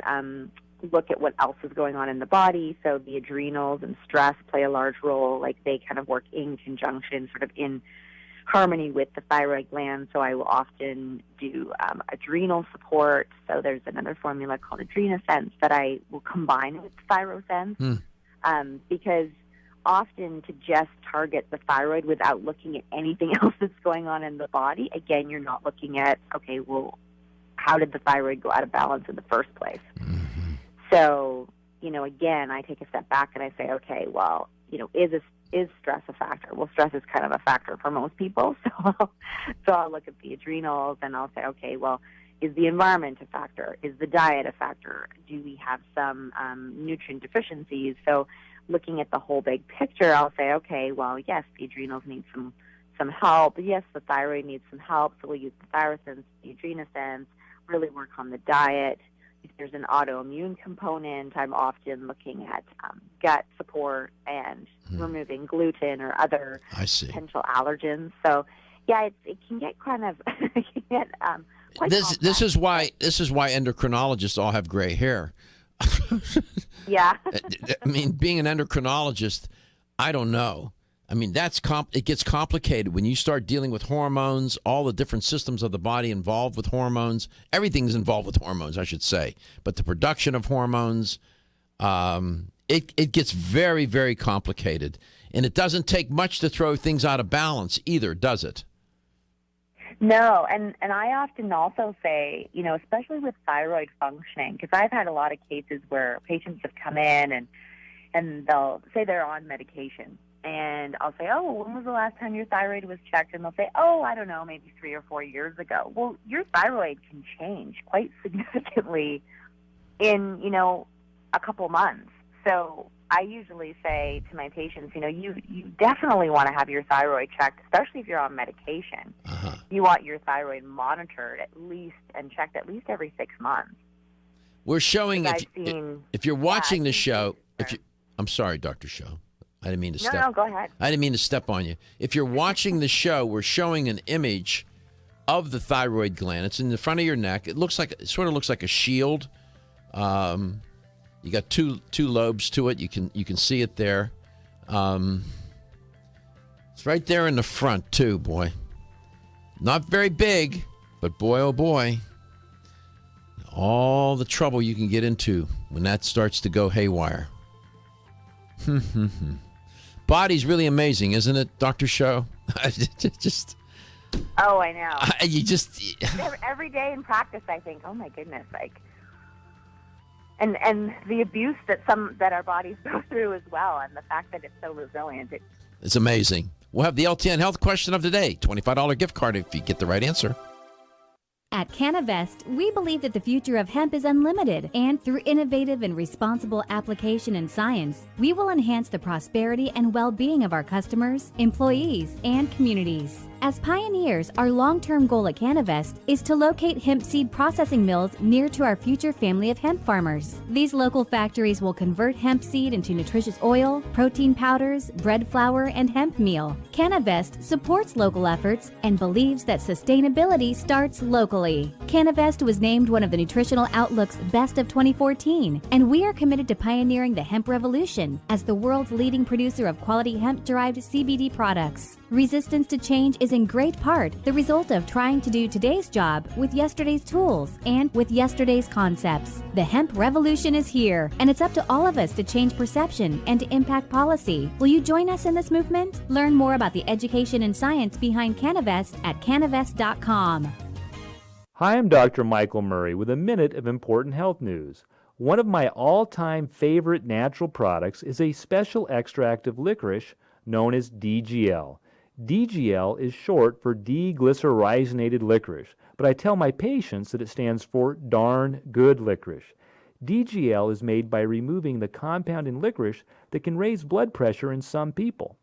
look at what else is going on in the body. So the adrenals and stress play a large role. Like they kind of work in conjunction, sort of in harmony with the thyroid gland. So I will often do adrenal support. So there's another formula called AdrenaSense that I will combine with ThyroSense because often to just target the thyroid without looking at anything else that's going on in the body, again, you're not looking at, okay, well, how did the thyroid go out of balance in the first place? So, you know, again, I take a step back and I say, okay, well, you know, is stress a factor? Well, stress is kind of a factor for most people. So I'll look at the adrenals and I'll say, okay, well, is the environment a factor? Is the diet a factor? Do we have some nutrient deficiencies? So looking at the whole big picture, I'll say, okay, well, yes, the adrenals need some help. Yes, the thyroid needs some help. So we'll use the ThyroSense, the AdrenaSense, really work on the diet. If there's an autoimmune component, I'm often looking at gut support and removing gluten or other potential allergens. So, yeah, it can get kind of it can get quite complex. This is why endocrinologists all have gray hair. Yeah. I mean, being an endocrinologist, I don't know. I mean, it gets complicated when you start dealing with hormones, all the different systems of the body involved with hormones. Everything's involved with hormones, I should say. But the production of hormones, it gets very, very complicated. And it doesn't take much to throw things out of balance either, does it? No, and I often also say, you know, especially with thyroid functioning, because I've had a lot of cases where patients have come in and they'll say they're on medication. And I'll say, oh, when was the last time your thyroid was checked? And they'll say, oh, I don't know, maybe 3 or 4 years ago. Well, your thyroid can change quite significantly in, you know, a couple months. So I usually say to my patients, you know, you definitely want to have your thyroid checked, especially if you're on medication. You want your thyroid monitored at least and checked at least every 6 months. We're showing, if you're watching the show, I'm sorry, Dr. Schauch. I didn't mean to step. No, go ahead. I didn't mean to step on you. If you're watching the show, we're showing an image of the thyroid gland. It's in the front of your neck. It sort of looks like a shield. You got two lobes to it. You can see it there. It's right there in the front too, boy. Not very big, but boy, oh boy, all the trouble you can get into when that starts to go haywire. Body's really amazing, isn't it, Dr. Schauch? Just. Oh, I know. You just every day in practice, I think, oh my goodness, like, and the abuse that our bodies go through as well, and the fact that it's so resilient. It's amazing. We'll have the LTN Health question of the day. $25 gift card if you get the right answer. At Canavest, we believe that the future of hemp is unlimited, and through innovative and responsible application and science, we will enhance the prosperity and well-being of our customers, employees, and communities. As pioneers, our long-term goal at Canavest is to locate hemp seed processing mills near to our future family of hemp farmers. These local factories will convert hemp seed into nutritious oil, protein powders, bread flour, and hemp meal. Canavest supports local efforts and believes that sustainability starts locally. Canavest was named one of the Nutritional Outlook's Best of 2014, and we are committed to pioneering the hemp revolution as the world's leading producer of quality hemp-derived CBD products. Resistance to change is in great part the result of trying to do today's job with yesterday's tools and with yesterday's concepts. The hemp revolution is here, and it's up to all of us to change perception and to impact policy. Will you join us in this movement? Learn more about the education and science behind Canavest at canavest.com. Hi, I'm Dr. Michael Murray with a minute of important health news. One of my all-time favorite natural products is a special extract of licorice known as DGL. DGL is short for deglycyrrhizated licorice, but I tell my patients that it stands for darn good licorice. DGL is made by removing the compound in licorice that can raise blood pressure in some people.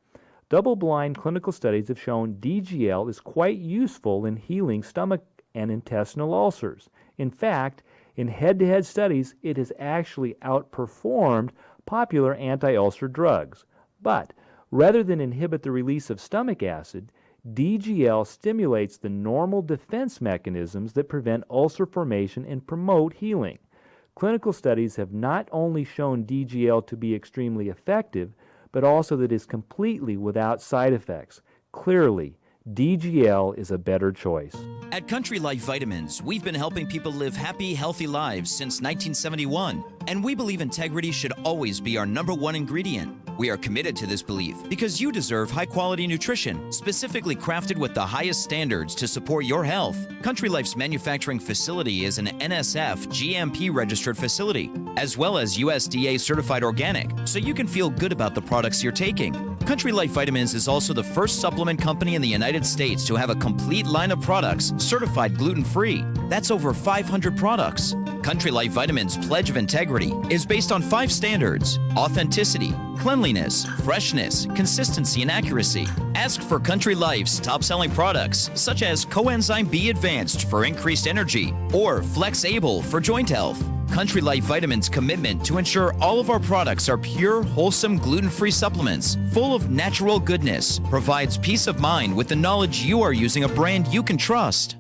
Double-blind clinical studies have shown DGL is quite useful in healing stomach and intestinal ulcers. In fact, in head-to-head studies, it has actually outperformed popular anti-ulcer drugs. But rather than inhibit the release of stomach acid, DGL stimulates the normal defense mechanisms that prevent ulcer formation and promote healing. Clinical studies have not only shown DGL to be extremely effective, but also that it is completely without side effects. Clearly, DGL is a better choice. At Country Life Vitamins, we've been helping people live happy, healthy lives since 1971, and we believe integrity should always be our #1 ingredient. We are committed to this belief because you deserve high-quality nutrition, specifically crafted with the highest standards to support your health. Country Life's manufacturing facility is an NSF GMP-registered facility, as well as USDA certified organic, so you can feel good about the products you're taking. Country Life Vitamins is also the first supplement company in the United States to have a complete line of products certified gluten-free. That's over 500 products. Country Life Vitamins' pledge of integrity is based on 5 standards: authenticity, cleanliness, freshness, consistency, and accuracy. Ask for Country Life's top-selling products, such as Coenzyme B Advanced for increased energy or Flex Able for joint health. Country Life Vitamins' commitment to ensure all of our products are pure, wholesome, gluten-free supplements full of natural goodness provides peace of mind with the knowledge you are using a brand you can trust.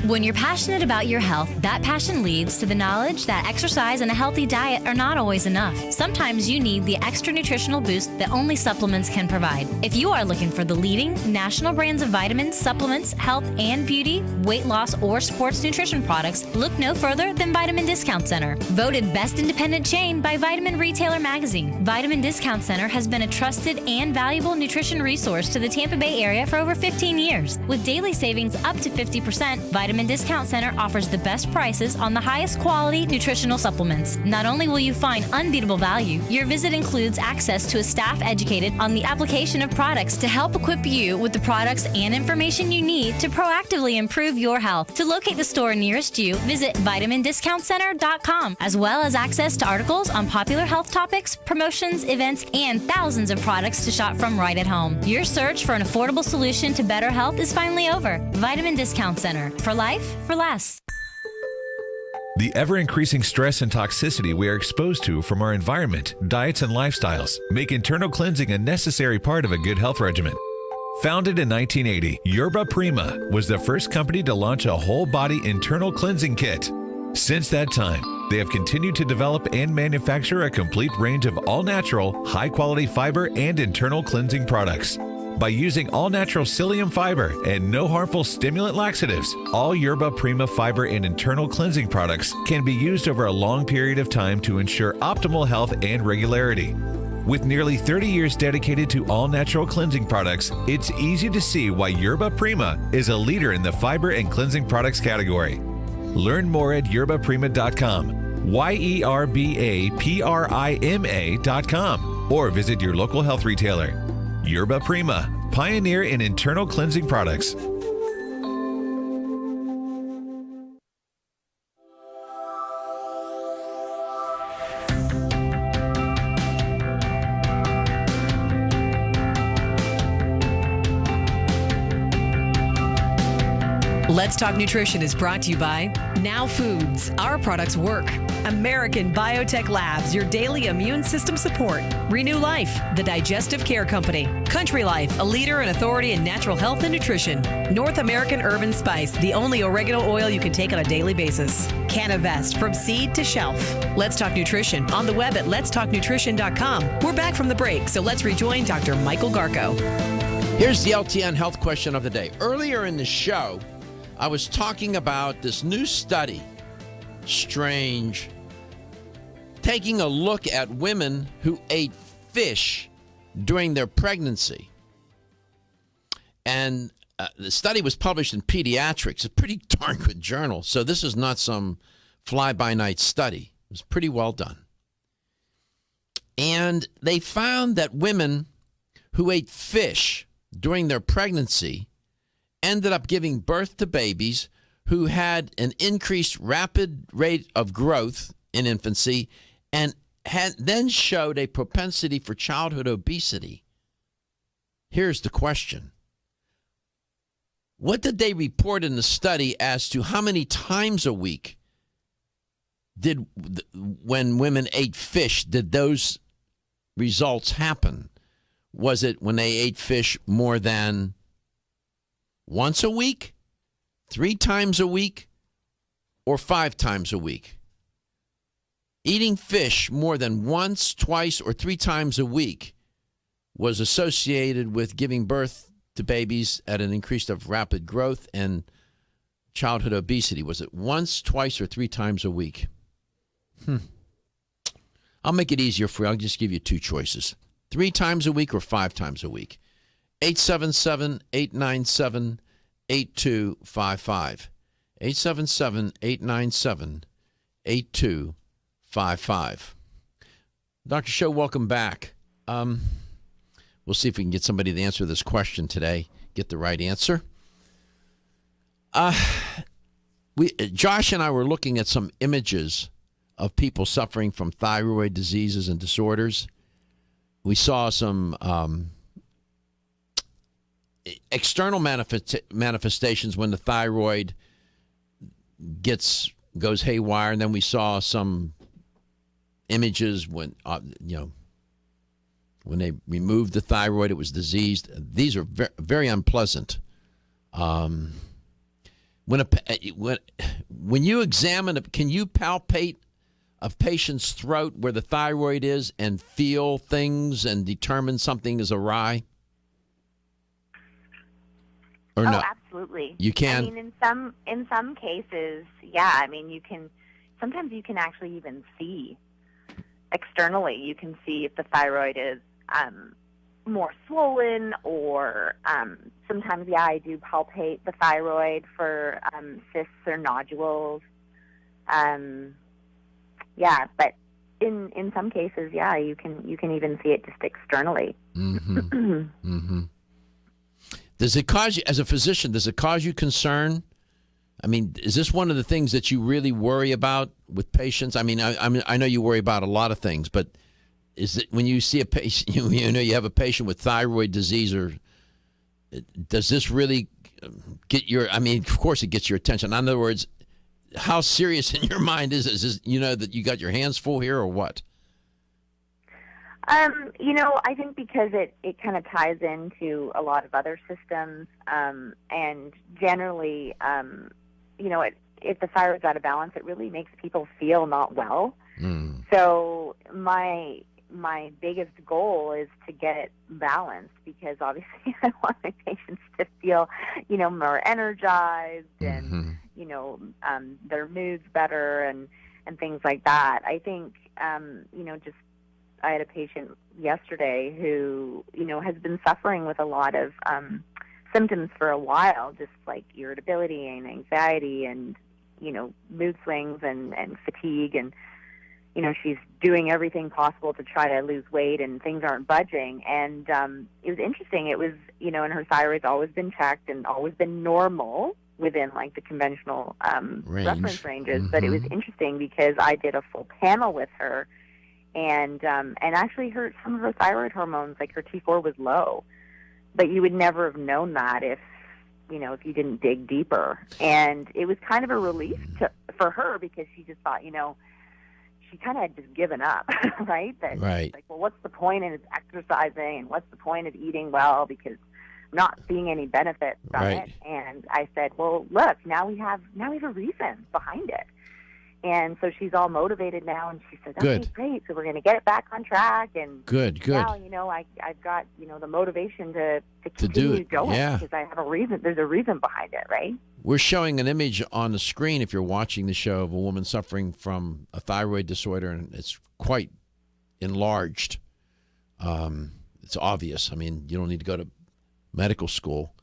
When you're passionate about your health, that passion leads to the knowledge that exercise and a healthy diet are not always enough. Sometimes you need the extra nutritional boost that only supplements can provide. If you are looking for the leading national brands of vitamins, supplements, health and beauty, weight loss, or sports nutrition products, look no further than Vitamin Discount Center. Voted best independent chain by Vitamin Retailer Magazine, Vitamin Discount Center has been a trusted and valuable nutrition resource to the Tampa Bay area for over 15 years. With daily savings up to 50%, Vitamin Discount Center offers the best prices on the highest quality nutritional supplements. Not only will you find unbeatable value, your visit includes access to a staff educated on the application of products to help equip you with the products and information you need to proactively improve your health. To locate the store nearest you, visit vitamindiscountcenter.com, as well as access to articles on popular health topics, promotions, events, and thousands of products to shop from right at home. Your search for an affordable solution to better health is finally over. Vitamin Discount Center. For life, for less. The ever-increasing stress and toxicity we are exposed to from our environment, diets, and lifestyles make internal cleansing a necessary part of a good health regimen. Founded in 1980, Yerba Prima was the first company to launch a whole-body internal cleansing kit. Since that time, they have continued to develop and manufacture a complete range of all-natural, high-quality fiber and internal cleansing products. By using all-natural psyllium fiber and no harmful stimulant laxatives, all Yerba Prima fiber and internal cleansing products can be used over a long period of time to ensure optimal health and regularity. With nearly 30 years dedicated to all-natural cleansing products, it's easy to see why Yerba Prima is a leader in the fiber and cleansing products category. Learn more at yerbaprima.com, YERBAPRIMA.com, or visit your local health retailer. Yerba Prima, pioneer in internal cleansing products. Let's Talk Nutrition is brought to you by Now Foods. Our products work. American Biotech Labs, your daily immune system support. Renew Life, the digestive care company. Country Life, a leader and authority in natural health and nutrition. North American Urban Spice, the only oregano oil you can take on a daily basis. Canavest, from seed to shelf. Let's Talk Nutrition on the web at letstalknutrition.com. We're back from the break, so let's rejoin Dr. Michael Garko. Here's the LTN health question of the day. Earlier in the show, I was talking about this new study, strange, taking a look at women who ate fish during their pregnancy. And the study was published in Pediatrics, a pretty darn good journal. So this is not some fly-by-night study. It was pretty well done. And they found that women who ate fish during their pregnancy ended up giving birth to babies who had an increased rapid rate of growth in infancy and then showed a propensity for childhood obesity. Here's the question. What did they report in the study as to how many times a week when women ate fish, did those results happen? Was it when they ate fish more than once a week, 3 times a week, or 5 times a week? Eating fish more than once, twice, or 3 times a week was associated with giving birth to babies at an increase of rapid growth and childhood obesity. Was it once, twice, or 3 times a week? I'll make it easier for you. I'll just give you 2 choices. 3 times a week or 5 times a week. 877-897-8255. 877-897-8255. Dr. Schauch, welcome back. We'll see if we can get somebody to answer this question today, get the right answer. Josh and I were looking at some images of people suffering from thyroid diseases and disorders. We saw some external manifestations when the thyroid goes haywire, and then we saw some images when when they removed the thyroid, it was diseased. These are very, very unpleasant. When you examine it, can you palpate a patient's throat where the thyroid is and feel things and determine something is awry? Or no? Absolutely. You can? I mean, in some cases, yeah. I mean, sometimes you can actually even see externally. You can see if the thyroid is more swollen, or sometimes, yeah, I do palpate the thyroid for cysts or nodules. Yeah, but in some cases, yeah, you can even see it just externally. Mm-hmm. Mm-hmm. Does it cause you, as a physician, does it cause you concern? I mean, is this one of the things that you really worry about with patients? I mean, I know you worry about a lot of things, but is it when you see a patient, you have a patient with thyroid disease, or does this really get your? I mean, of course, it gets your attention. In other words, how serious in your mind is this? That you got your hands full here, or what? I think because it kind of ties into a lot of other systems, and generally, if the thyroid's out of balance, it really makes people feel not well. So my biggest goal is to get it balanced, because obviously I want my patients to feel, more energized and, their moods better and things like that. I think, I had a patient yesterday who, has been suffering with a lot of symptoms for a while, just like irritability and anxiety and, mood swings and fatigue. And, she's doing everything possible to try to lose weight, and things aren't budging. And it was interesting. It was, and her thyroid's always been checked and always been normal within like the conventional reference ranges. Mm-hmm. But it was interesting because I did a full panel with her, and actually some of her thyroid hormones, like her T4, was low. But you would never have known that if you didn't dig deeper. And it was kind of a relief for her, because she just thought, she kind of had just given up, right? Right. Like, well, what's the point in exercising, and what's the point of eating well, because I'm not seeing any benefit from it. And I said, well, look, now we have a reason behind it. And so she's all motivated now, and she said, okay, great, so we're going to get it back on track. And good. Now, I've got, the motivation to continue going, because I have a reason. There's a reason behind it, right? We're showing an image on the screen, if you're watching the show, of a woman suffering from a thyroid disorder, and it's quite enlarged. It's obvious. I mean, you don't need to go to medical school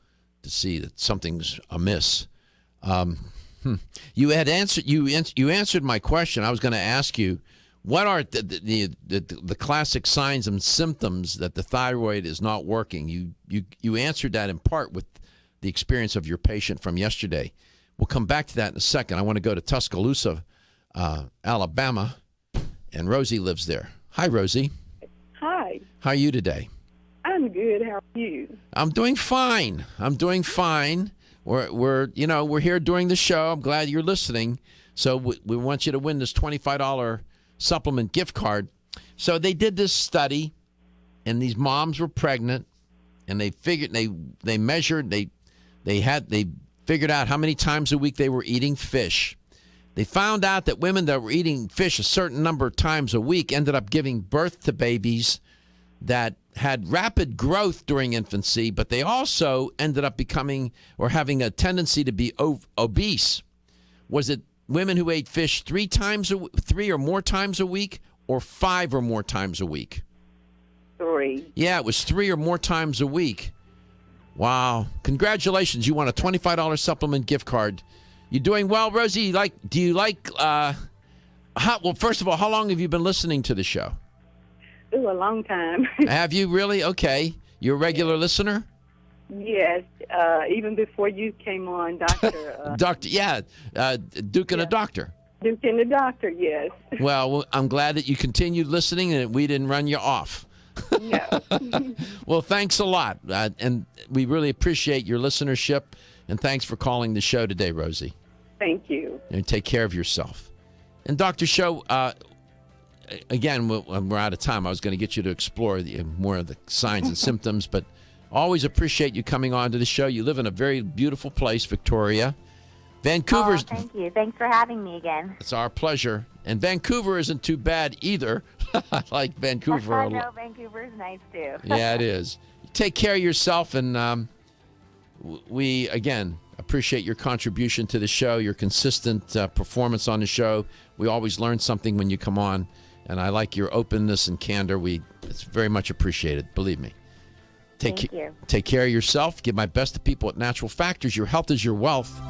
to see that something's amiss. You had answered. You answered my question. I was going to ask you, What are the classic signs and symptoms that the thyroid is not working? You answered that in part with the experience of your patient from yesterday. We'll come back to that in a second. I want to go to Tuscaloosa, Alabama, and Rosie lives there. Hi, Rosie. Hi. How are you today? I'm good. How are you? I'm doing fine. We're here during the show. I'm glad you're listening. So we want you to win this $25 supplement gift card. So they did this study, and these moms were pregnant, and they figured they measured they figured out how many times a week they were eating fish. They found out that women that were eating fish a certain number of times a week ended up giving birth to babies that had rapid growth during infancy, but they also ended up becoming or having a tendency to be obese. Was it women who ate fish 3 or more times a week, or 5 or more times a week? 3. Yeah, it was 3 or more times a week. Wow. Congratulations. You won a $25 supplement gift card. You doing well, Rosie? Well, first of all, how long have you been listening to the show? Ooh, a long time. Have you really? Okay. You're a regular listener? Yes. Even before you came on, Doctor. Duke and a Doctor. Duke and the Doctor, yes. Well, I'm glad that you continued listening and that we didn't run you off. No. Well, thanks a lot. And we really appreciate your listenership. And thanks for calling the show today, Rosie. Thank you. And take care of yourself. And Dr. Schauch, again, we're out of time. I was going to get you to explore more of the signs and symptoms, but always appreciate you coming on to the show. You live in a very beautiful place, Victoria. Vancouver's. Oh, thank you. Thanks for having me again. It's our pleasure. And Vancouver isn't too bad either. I like Vancouver a lot. I know Vancouver's nice too. Yeah, it is. Take care of yourself, and we, again, appreciate your contribution to the show, your consistent performance on the show. We always learn something when you come on, and I like your openness and candor. It's very much appreciated, believe me. Thank you. Take care of yourself. Give my best to people at Natural Factors. Your health is your wealth.